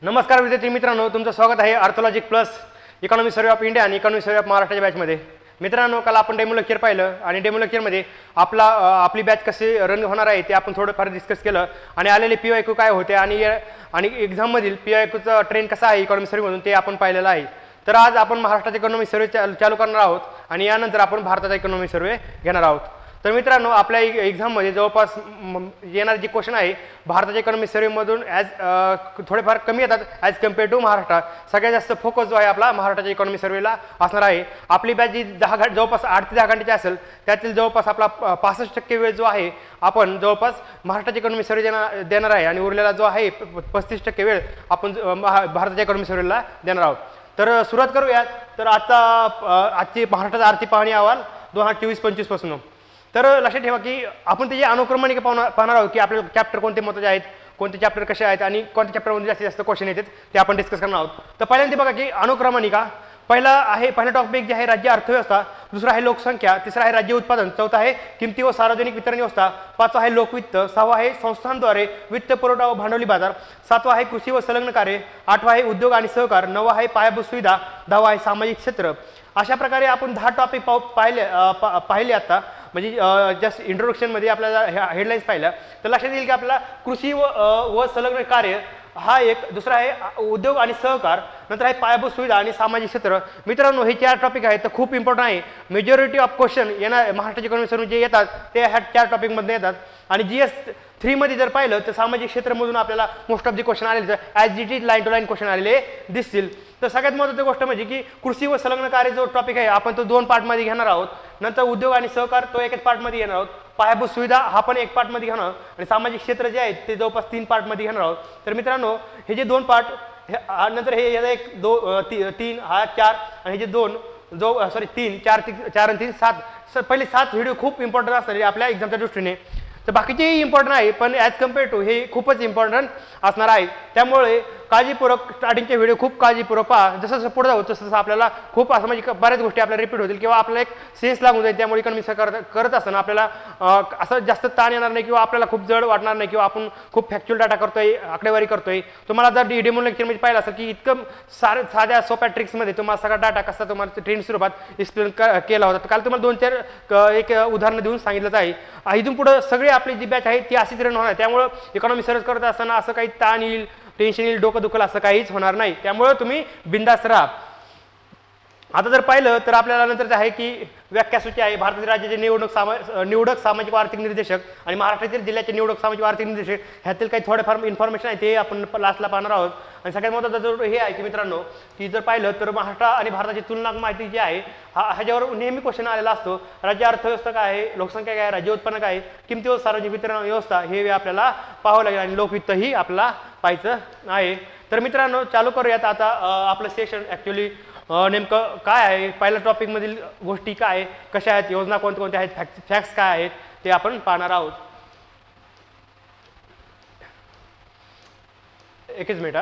नमस्कार विद्यार्थी मित्रांनो, तुमचं स्वागत आहे आर्थोलॉजिक plus economy survey of India आणि इकॉनॉमी सर्वे ऑफ महाराष्ट्राच्या बॅचमध्ये. मित्रांनो, काल आपण डेमो लेक्चर पाहिलं आणि डेमो लेक्चरमध्ये आपली बॅच कशी रन होणार आहे ते आपण थोडंफार डिस्कस केलं आणि आलेले PYQ काय होते आणि एक्झाममधील PYQचा ट्रेंड कसा आहे इकॉनॉमी सर्वेमधून ते आपण पाहिलेलं आहे. तर आज आपण महाराष्ट्राचा इकॉनॉमी सर्वे चालू करणार आहोत आणि यानंतर आपण भारताचा इकॉनॉमी सर्वे घेणार आहोत. तर मित्रांनो, आपल्या एक्झाममध्ये जवळपास येणारे जे क्वेश्चन आहे भारताच्या इकॉनॉमी सर्वेमधून थोडेफार कमी येतात ॲज कम्पेअर टू महाराष्ट्र. सगळ्यात जास्त फोकस जो आहे आपला महाराष्ट्राच्या इकॉनॉमी सर्वेला असणार आहे. आपली बॅच जी जवळपास 8 ते 10 घंटेची असेल त्यातील जवळपास आपला 65% वेळ जो आहे आपण जवळपास महाराष्ट्राच्या इकॉनॉमी सर्वे देणार आहे आणि उरलेला जो आहे 35% वेळ आपण भारताच्या इकॉनॉमी सर्वेला देणार आहोत. तर सुरुवात करूयात. तर आजची महाराष्ट्राचा आर्थिक पाहणी अहवाल 2024-25 पासून. तर लक्षात ठेवा की आपण त्याची अनुक्रमणिका पाहणार आहोत की आपल्याला चॅप्टर कोणते महत्त्वाचे आहेत, कोणते चॅप्टर कसे आहेत आणि कोणत्या चॅप्टरमध्ये जास्तीत जास्त क्वेश्चन येतात ते आपण डिस्कस करणार आहोत. तर पहिल्यांदा बघा की अनुक्रमणिका. पहिला टॉपिक जे आहे राज्य अर्थव्यवस्था, दुसरा आहे लोकसंख्या, तिसरा आहे राज्य उत्पादन, चौथा आहे किमती व सार्वजनिक वितरण व्यवस्था, पाचवा आहे लोकवित्त, सहावा आहे संस्थांद्वारे वित्त पुरवठा व भांडवली बाजार, सातवा आहे कृषी व संलग्न कार्य, आठवा आहे उद्योग आणि सहकार, नववा आहे पायाभूत सुविधा, दहावा आहे सामाजिक क्षेत्र. अशा प्रकारे आपण 10 टॉपिक पाहिले आता. म्हणजे जस्ट इंट्रोडक्शनमध्ये आपल्याला ह्या हेडलाईन्स पाहिल्या तर लक्षात येईल की आपल्याला कृषी व संलग्न कार्य हा एक, दुसरा आहे उद्योग आणि सहकार, नंतर आहे पायाभूत सुविधा आणि सामाजिक क्षेत्र. मित्रांनो, हे 4 टॉपिक आहेत तर खूप इम्पॉर्टंट आहे. मेजॉरिटी ऑफ क्वेश्चन महाराष्ट्राच्या इकॉनॉमी सर्वे जे येतात ते ह्या 4 टॉपिकमध्ये येतात. आणि GS3 मध्ये जर पाहिलं तर सामाजिक क्षेत्रामधून आपल्याला मोस्ट ऑफ द क्वेश्चन आलेले as it is line to line question आलेले दिसतील. तर सगळ्यात महत्त्वाची गोष्ट म्हणजे की कृषी व संलग्न कार्य जो टॉपिक आहे आपण तो 2 पार्टमध्ये घेणार आहोत. नंतर उद्योग आणि सहकार तो एकच पार्टमध्ये घेणार आहोत. पायाभूत सुविधा हा पण 1 पार्टमध्ये घेणार आहोत आणि सामाजिक क्षेत्र जे आहेत ते जवळपास 3 पार्टमध्ये घेणार आहोत. तर मित्रांनो, हे जे 2 पार्ट नंतर हे याला 1 2 3 हा 4 आणि हे जे 2 3 4 आणि 3 7 पहिले 7 व्हिडिओ खूप इम्पॉर्टंट असणार आहे आपल्या एक्झामच्या दृष्टीने. तर बाकीचेही इम्पॉर्टंट आहे पण ॲज कम्पेअर टू हे खूपच इम्पॉर्टंट असणार आहे. त्यामुळे काळजीपूर्वक स्टार्टिंगचे व्हिडिओ खूप काळजीपूर्वक पहा. जसं पुढे जाऊ तसं आपल्याला खूप असं म्हणजे बऱ्याच गोष्टी आपल्याला रिपीट होतील किंवा आपल्याला एक सेन्स लागून जाईल. त्यामुळे इकॉनॉमी करत असताना आपल्याला असं जास्त ताण येणार नाही किंवा आपल्याला खूप जड वाटणार नाही किंवा आपण खूप फॅक्च्युअल डाटा करतोय, आकडेवारी करतोय. तुम्हाला जर डेमो लेक्चरमध्ये पाहिलं असेल की इतकं साध्या सोप्या ट्रिक्समध्ये तुम्हाला सगळा डाटा कसा तुम्हाला ट्रेंड स्वरूपात एक्सप्लेन केला होता. काल तुम्हाला 2-4 एक उदाहरणं देऊन सांगितलं आहे. इथून पुढे सगळे आपली जी बॅच आहे ती अशीच रन होणार. त्यामुळे इकॉनॉमी सर्च करत असताना असं काही ताण येईल, टेन्शन येईल, डोकं दुखल असं काहीच होणार नाही. त्यामुळे तुम्ही बिंदास राहा. आता जर पाहिलं तर आपल्याला नंतरच आहे की व्याख्यासूची आहे. भारतातील राज्याचे निवडक सामाजिक व आर्थिक निर्देशक आणि महाराष्ट्रातील जिल्ह्याचे निवडक सामाजिक व आर्थिक निर्देशक ह्यातील काही थोडेफार इन्फॉर्मेशन आहे ते आपण लास्टला पाहणार आहोत. आणि सगळ्यात महत्त्वाचं हे आहे की मित्रांनो की जर पाहिलं तर महाराष्ट्र आणि भारताची तुलनात्मक माहिती जी आहे ह्याच्यावर नेहमी क्वेश्चन आलेला असतो. राज्य अर्थव्यवस्था काय आहे, लोकसंख्या काय आहे, राज्य उत्पन्न काय आहे, किमती व सार्वजनिक वितरण व्यवस्था हे आपल्याला पाहावं लागेल आणि लोकवित्तही आपल्याला पाहायचं आहे. तर मित्रांनो, चालू करूयात आता आपलं सेशन. ॲक्च्युली नेमकं काय आहे, पहिल्या टॉपिकमधील गोष्टी काय, कशा आहेत, योजना कोणत्या आहेत, फॅक्ट्स काय आहेत ते आपण पाहणार आहोत. एकच मिनिट.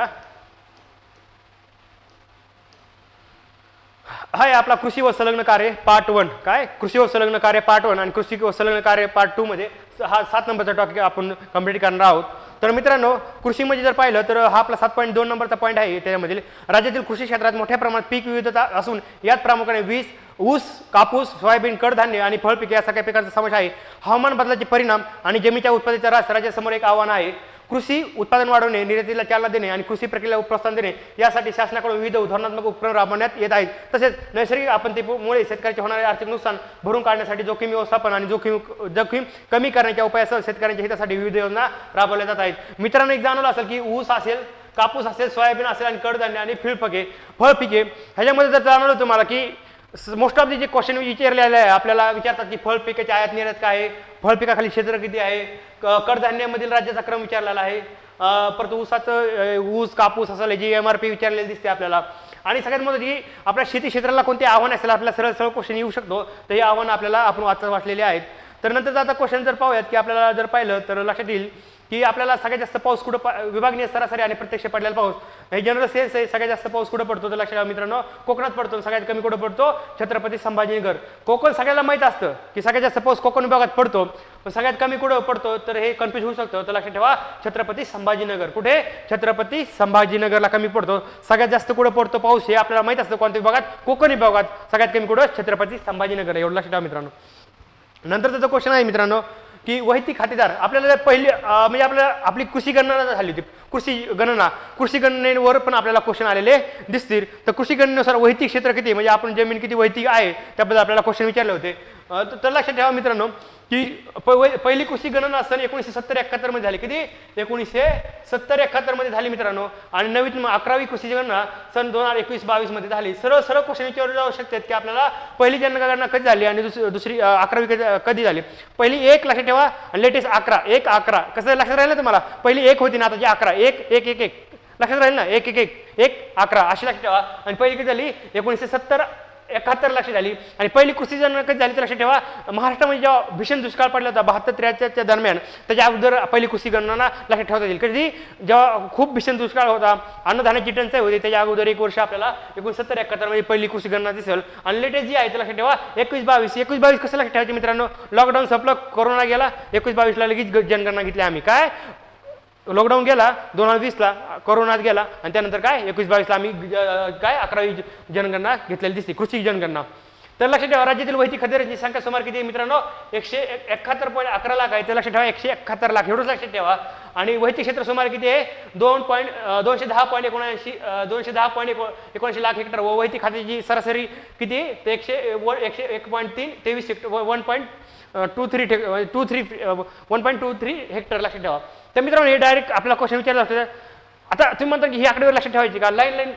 आहे आपला कृषी व संलग्न कार्य पार्ट 1. काय कृषी व संलग्न कार्य पार्ट 1 आणि कृषी व संलग्न कार्य पार्ट 2 मध्ये हा 7 नंबरचा टॉपिक आपण कंप्लीट करणार आहोत. तर मित्रांनो, कृषीमध्ये जर पाहिलं तर हा आपला 7.2 नंबरचा पॉईंट आहे. त्याच्यामधील राज्यातील कृषी क्षेत्रात मोठ्या प्रमाणात पीक विविधता असून यात प्रामुख्याने ऊस, कापूस, सोयाबीन, कडधान्य आणि फळपिके या सगळ्या पिकांचा समावेश आहे. हवामान बदलाचे परिणाम आणि जमिनीच्या उत्पादनाचा ऱ्हास राज्यासमोर एक आव्हान आहे. कृषी उत्पादन वाढवणे, निर्यातीला चालना देणे आणि कृषी प्रक्रियेला प्रोत्साहन देणे यासाठी शासनाकडून विविध धोरणात्मक उपक्रम राबवण्यात येत आहेत. तसेच नैसर्गिक आपत्तीमुळे शेतकऱ्याचे होणारे आर्थिक नुकसान भरून काढण्यासाठी जोखीम व्यवस्थापन आणि जोखीम कमी करण्याच्या उपायासह शेतकऱ्यांच्या हितासाठी विविध योजना राबवल्या जात आहेत. मित्रांनो, एक जाणवलं असेल की ऊस असेल, कापूस असेल, सोयाबीन असेल आणि कडधान्य आणि फळपिके ह्याच्यामध्ये जर जाणवलं तुम्हाला की मोस्ट ऑफ जे क्वेश्चन विचारलेले आहे आपल्याला विचारतात की फळपिकाची आयात निर्यात काय आहे, फळपिकाखाली क्षेत्र किती आहे, कडधान्यामधील राज्याचा क्रम विचारलेला आहे, परत ऊस कापूस असेल जी MRP विचारलेली दिसते आपल्याला. आणि सगळ्यात महत्त्वाची की आपल्या शेती क्षेत्राला कोणते आव्हान असेल आपल्याला सरळ क्वेश्चन येऊ शकतो. तर हे आव्हान आपल्याला आपण वाचलेले आहेत. तर नंतरचा आता क्वेश्चन जर पाहूयात की आपल्याला जर पाहिलं तर लक्षात येईल की आपल्याला सगळ्यात जास्त पाऊस कुठं विभागनीय सरासरी आणि प्रत्यक्ष पडलेला पाऊस हे जनरल सेन्स आहे. सगळ्यात जास्त पाऊस कुठं पडतो तर लक्षात ठेवा मित्रांनो कोकणात पडतो. सगळ्यात कमी कुठं पडतो छत्रपती संभाजीनगर. कोकण सगळ्याला माहीत असतं की सगळ्यात जास्त पाऊस कोकण विभागात पडतो पण सगळ्यात कमी कुठं पडतो तर हे कन्फ्यूज होऊ शकतं. तर लक्षात ठेवा छत्रपती संभाजीनगर. कुठे छत्रपती संभाजीनगरला कमी पडतो. सगळ्यात जास्त कुठं पडतो पाऊस हे आपल्याला माहीत असतं कोणत्या विभागात कोकण विभागात. सगळ्यात कमी कुठं छत्रपती संभाजीनगर. एवढं लक्षात ठेवा मित्रांनो. नंतर त्याचा क्वेश्चन आहे मित्रांनो की वैयक्तिक खातेदार आपल्याला पहिली म्हणजे आपली कृषी गणना झाली होती. कृषी गणनेवर पण आपल्याला क्वेश्चन आलेले दिसतील. तर कृषी गणनेनुसार वैयक्तिक क्षेत्र किती म्हणजे आपण जमीन किती वैयक्तिक आहे त्याबद्दल आपल्याला क्वेश्चन विचारले होते. तर लक्षात ठेवा मित्रांनो की पहिली कृषी गणना सन 1970-71 मध्ये झाली. किती 1970-71 मध्ये झाली मित्रांनो. आणि नवीन 11वी कृषी गणना सन 2021-22 मध्ये झाली. सरळ क्वेश्चन विचारले जाऊ शकतात की आपल्याला पहिली जनगणना कधी झाली आणि दुसरी 11वी कधी झाली. पहिली 1 लक्षात ठेवा आणि लेटेस्ट 11 कसं लक्षात राहिलं तुम्हाला. पहिली 1 होती ना आता जी 11 1 लक्षात राहील ना 1 अशी लक्षात ठेवा. आणि पहिली किती झाली 1970-71 लक्षात झाली. आणि पहिली कृषी गणना कधी झाली तर लक्षात ठेवा महाराष्ट्रामध्ये जेव्हा भीषण दुष्काळ पडला होता 72-73 दरम्यान त्याच्या अगोदर पहिली कृषी गणना लक्षात ठेवता येईल. कधी जेव्हा खूप भीषण दुष्काळ होता अन्नधान्याची टंचाई होती त्याच्या अगोदर 1 वर्ष आपल्याला 1970-71 मध्ये पहिली कृषी गणना दिसेल. आणि लेटेस्ट जी आहे ते लक्षात ठेवा 21-22 कसं लक्षात ठेवायचे मित्रांनो. लॉकडाऊन संपलं कोरोना गेला 21-22ला लगेच जनगणना घेतली आम्ही. काय लॉकडाऊन गेला 2020ला कोरोनात गेला आणि त्यानंतर काय 21-22ला आम्ही काय 11वी जनगणना घेतलेली दिसते कृषी जनगणना. तर लक्षात ठेवा राज्यातील वैयक्तिक खातेदारांची संख्या सुमारे किती मित्रांनो 171.11 लाख आहे. ते लक्षात ठेवा 171 लाख एवढंच लक्षात ठेवा. आणि वैयक्तिक क्षेत्र सुमारे किती आहे 210.79 लाख हेक्टर व वैयक्तिक खात्याची सरासरी किती ते 1.3 हेक्टर 1.23 हेक्टर लक्षात ठेवा. तर मित्रांनो हे डायरेक्ट आपला क्वेश्चन विचारला असतो. आता तुम्ही म्हणता की ही आकडेवारी लक्षात ठेवायची का लाईन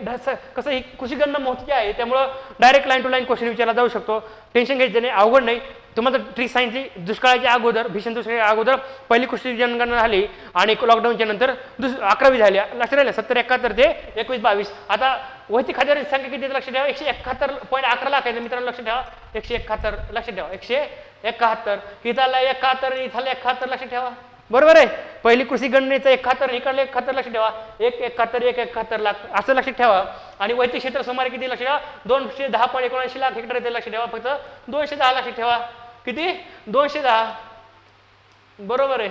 कसं ही कृषी गणना महत्त्वाची आहे त्यामुळं direct line to line question विचारला जाऊ शकतो. टेन्शन घ्यायचं नाही अवघड नाही. तुम्हाला ट्रिक सांगितली दुष्काळाच्या अगोदर भीषण दुष्काळाच्या अगोदर पहिली कृषी जनगणना झाली आणि लॉकडाऊनच्या नंतर 11वी झाली. लक्षात राहिलं 70-71 ते 21-22. आता वैयक्तिक खात्याची संख्या किती लक्षात ठेवा 171.11 लाख आहे मित्रांनो. लक्षात ठेवा 171 लक्षात ठेवा 171 इथला 71 इथला 71 लक्षात ठेवा. बरोबर आहे. पहिली कृषी गणनेचं 71 इकडलं 71 लक्षात ठेवा 171 लाख असं लक्षात ठेवा. आणि वैयक्तिक क्षेत्र सुमारे किती लक्षात ठेवा 210.79 लाख हेक्टर ते लक्षात ठेवा. फक्त 210 लक्षात ठेवा. किती 210 बरोबर आहे.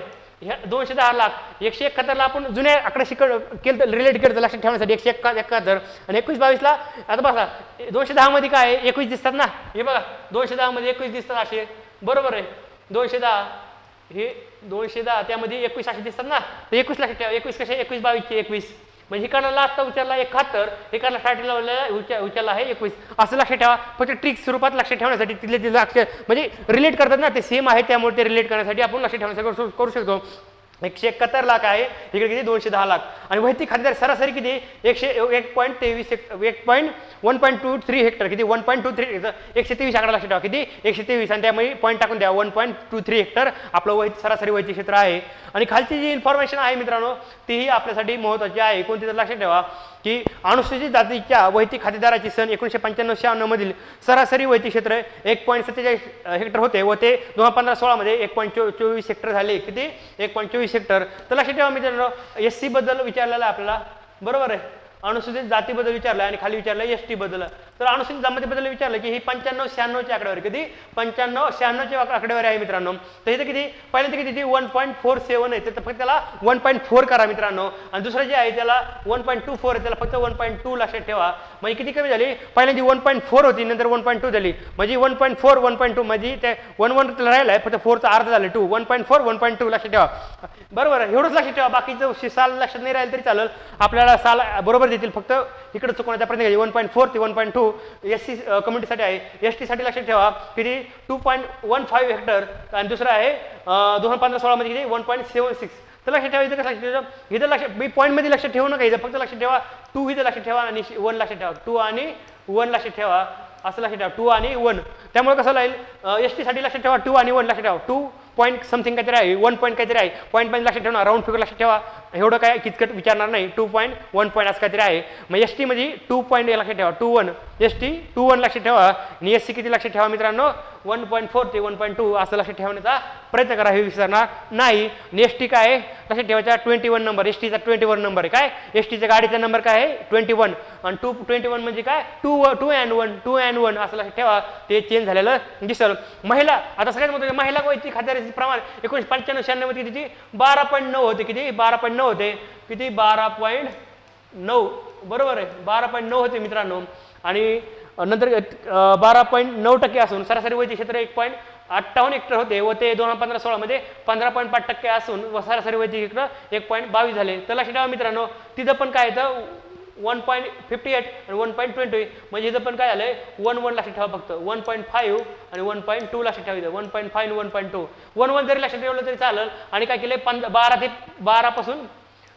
210 लाख 171ला आपण जुन्या आकडे केलं रिलेट केलं लक्षात ठेवण्यासाठी 171 आणि 21-22ला आता बघा 210 मध्ये काय 21 दिसतात ना. हे बघा 210 मध्ये 21 दिसतात असे बरोबर आहे. 210 हे 210 त्यामध्ये 21 असे दिसतात ना. तर 21 लक्षात ठेवा 21 कसे 21-22 21 म्हणजे इकडला लास्ट उचलला 71 इकडला स्टार्टिंगला उचलला आहे 21 असं लक्षात ठेवा. फक्त ट्रिक स्वरूपात लक्षात ठेवण्यासाठी तिथले लक्ष म्हणजे रिलेट करतात ना ते सेम आहे त्यामुळे ते रिलेट करण्यासाठी आपण लक्षात ठेवण्यासाठी करू शकतो. 171 लाख आहे इकडे किती 210 लाख. आणि वैयक्तिक खातेदार सरासरी किती 1.23 हेक्टर किती 1.23 123 आकडा लक्षात ठेवा किती 123 आणि त्यामध्ये पॉईंट टाकून द्या 1.23 हेक्टर आपलं सरासरी वैयक्तिक क्षेत्र आहे. आणि खालची जी इन्फॉर्मेशन आहे मित्रांनो तीही आपल्यासाठी महत्त्वाची आहे. कोणती तर लक्षात ठेवा की अनुसूचित जातीच्या वैयक्तिक खातेदाराची सन 1995-96 मधील सरासरी वैयक्तिक क्षेत्र 1.47 हेक्टर होते व ते 2015-16 मध्ये 1.24 हेक्टर झाले. किती 1.24 हेक्टर. तर लक्षात ठेवा मित्रांनो SC बद्दल विचारलेलं आपल्याला बरोबर आहे. अनुसूचित जातीबद्दल विचारलं आणि खाली विचारलं ST बद्दल. तर अनुसूचित जातीबद्दल विचारलं की ही 95-96ची आकडेवारी किती 95-96ची आकडेवारी आहे मित्रांनो. तर इथे किती पहिल्यांदा किती ती 1.47 आहे तर फक्त त्याला 1.4 करा मित्रांनो. आणि दुसरं जे आहे त्याला 1.24 आहे त्याला फक्त 1.2 लक्षात ठेवा. म्हणजे किती कमी झाली पहिल्यांदा 1.4 होती नंतर 1.2 झाली म्हणजे 1.4 1.2 म्हणजे ते 1 राहिलं आहे फक्त 4चा अर्ध झालं 2 1.4 1.2 लक्षात ठेवा बरोबर. एवढंच लक्षात ठेवा बाकीचं साल लक्षात नाही राहिलं तरी चालेल आपल्याला साल बरोबर देतील फक्त इकडे चुकवण्याचा प्रयत्न केला. 1.4 ते 1.2 SC कम्युनिटीसाठी आहे. ST साठी लक्षात ठेवा किती 2.15 हेक्टर आणि दुसरं आहे 2015-16 मध्ये किती 1.76. तर लक्षात ठेवा इथं कसं लक्षात ठेवा इथं लक्षात मी पॉईंटमध्ये लक्षात ठेवू नका इथं फक्त लक्षात ठेवा 2 इथं लक्षात ठेवा आणि 1 लक्षात ठेवा 2 आणि 1 लक्षात ठेवा असं लक्षात ठेवा 2 आणि 1. त्यामुळे कसं लागेल ST साठी लक्षात ठेवा 2 आणि 1 लक्षात ठेवा 2 पॉईंट समथिंग काहीतरी आहे 1 पॉईंट काहीतरी आहे पॉईंट मध्ये लक्षात ठेवणार राऊंड फिगर लक्षात ठेवा एवढं काय किचकट विचारणार नाही 2.1 पॉईंट असं काहीतरी आहे. मग ST मध्ये 2 पॉईंट लक्षात ठेवा 2.1 ST 2.1 लक्षात ठेवा आणि SC किती लक्षात ठेवा मित्रांनो 1.4 ते 1.2 असं लक्षात ठेवण्याचा प्रयत्न करा, हे विसरणार नाही. एस टी काय आहे लक्षात ठेवायचा 21 नंबर, एस टीचा 21 नंबर आहे. काय एस टीच्या गाडीचा नंबर काय आहे 21 आणि 21 म्हणजे काय 2 and 1 असं लक्षात ठेवा, ते चेंज झालेलं दिसल. महिला आता सगळ्यात महत्त्वाचं महिला वैयक्तिक खात्याचे प्रमाण 1995-96 मध्ये किती 12.9 होते, किती 12.9 होते, किती 12.9 बरोबर आहे 12.9 होते मित्रांनो. आणि नंतर 12.9% असून सरासरी वैयक्तिक क्षेत्र 1.58 हेक्टर होते व ते 2015-16 मध्ये 15.5% असून व सरासरी वैयक्तिक क्षेत्र 1.22 झाले. तर लक्षात ठेवा मित्रांनो, तिथं पण काय येतं 1.58 आणि 1.20 म्हणजे इथं पण काय झालंय 1 लक्षात ठेवा, फक्त 1.5 आणि 1.2 लक्षात ठेवायचं, 1.5 आणि 1.2 1 जरी लक्षात ठेवलं तरी चालेल. आणि काय केलंय 12 पासून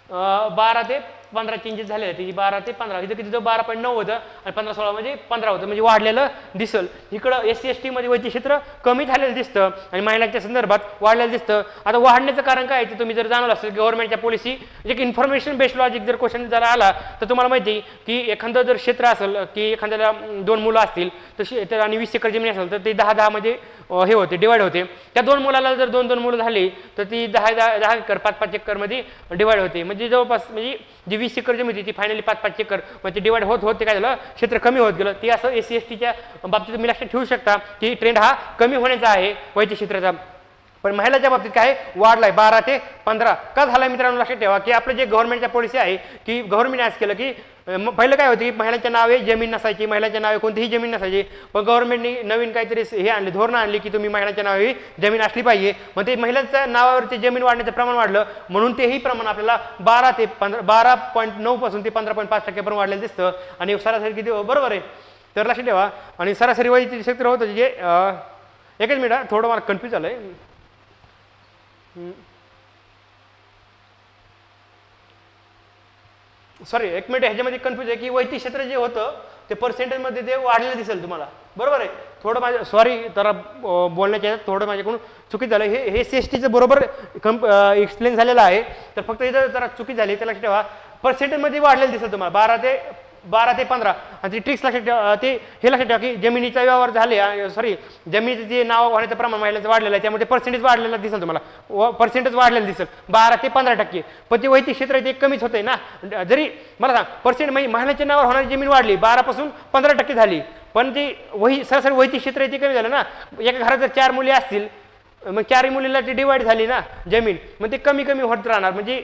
12 ते 15 चेंजेस झाले, त्याची 12 ते 15 इथं किती 12.9 होतं आणि 15-16 म्हणजे 15 होतं, म्हणजे वाढलेलं दिसल. इकडं SC ST मध्ये वैयक्तिक क्षेत्र कमी झालेलं दिसतं आणि महिलांच्या संदर्भात वाढलेलं दिसतं. आता वाढण्याचं कारण काय आहे तुम्ही जर जाणवलं असेल, गव्हर्नमेंटच्या पॉलिसी एक इन्फॉर्मेशन बेस्ड लॉजिक जर क्वेश्चन जर आला तर तुम्हाला माहिती की एखादं जर क्षेत्र असेल की एखाद्याला 2 मुलं असतील तर आणि 20 एकर जमीन असेल तर ते 10-10 मध्ये हे होते डिवाइड होते. त्या 2 मुलाला जर 2-2 मुलं झाली तर ती 10 एकर 5-5 एकर मध्ये डिवाइड होते. म्हणजे जवळपास म्हणजे जी 20 एकर जमीन होती ती फायनली 5-5 एकर म्हणजे डिवाइड होत काय झालं क्षेत्र कमी होत गेलं. ती असं SC STच्या बाबतीत तुम्ही लक्षात ठेवू शकता की ट्रेंड हा कमी होण्याचा आहे वैयक्तिक क्षेत्राचा. पण महिलांच्या बाबतीत काय वाढलाय 12 ते 15 का झालाय मित्रांनो, लक्षात ठेवा की आपलं जे गव्हर्नमेंटच्या पॉलिसी आहे की गव्हर्नमेंट आज केलं की पहिलं काय होतं की महिलांच्या नावे जमीन नसायची, महिलांच्या नावे कोणतीही जमीन नसायची. पण गव्हर्नमेंटने नवीन काहीतरी हे आणले, धोरणं आणली की तुम्ही महिलांच्या नावे जमीन असली पाहिजे. मग ते महिलांच्या नावावरती जमीन वाढण्याचं प्रमाण वाढलं म्हणून तेही प्रमाण आपल्याला 12.9 पासून ते 15.5% पर्यंत वाढलेलं दिसतं. आणि सरासरी किती बरोबर आहे तर लक्षात ठेवा. आणि सरासरी वैयक्तिक क्षेत्र होतं जे एकच मिनिट थोडं मला कन्फ्यूज झालंय. सॉरी एक मिनिट, ह्याच्यामध्ये कन्फ्यूज आहे की वैयक्तिक क्षेत्र जे होतं ते पर्सेंटेजमध्ये ते वाढलेलं दिसेल तुम्हाला, बरोबर आहे. थोडं माझ्या सॉरी जरा बोलण्याच्या थोडं माझ्याकडून चुकीचं झालं. हे SC STचं बरोबर एक्सप्लेन झालेलं आहे, तर फक्त इथं जरा चुकी झाली ते लक्षात ठेवा. पर्सेंटेजमध्ये वाढलेलं दिसेल तुम्हाला 12 ते 15 आणि ती ट्रिक्स लक्षात ठेवा. ते हे लक्षात ठेवा की जमिनीचा व्यवहार झाले सॉरी जमिनीचं जे नाव होण्याचं प्रमाण महिलांचं वाढलेलं आहे त्यामध्ये पर्सेंटेज वाढलेलं दिसेल तुम्हाला, पर्सेंटेज वाढलेलं दिसेल 12 ते 15%. पण ते वैयक्तिक क्षेत्र ते कमीच होतंय ना. जरी मला सांग पर्सेंट म्हणजे महिलांच्या नावावर होणारी जमीन वाढली 12 पासून 15% झाली, पण ती सरासरी वैयक्तिक क्षेत्र ते कमी झालं ना. एका घरात जर 4 मुली असतील मग 4 मुलीला ती डिवाइड झाली ना जमीन, मग ते कमी होत राहणार. म्हणजे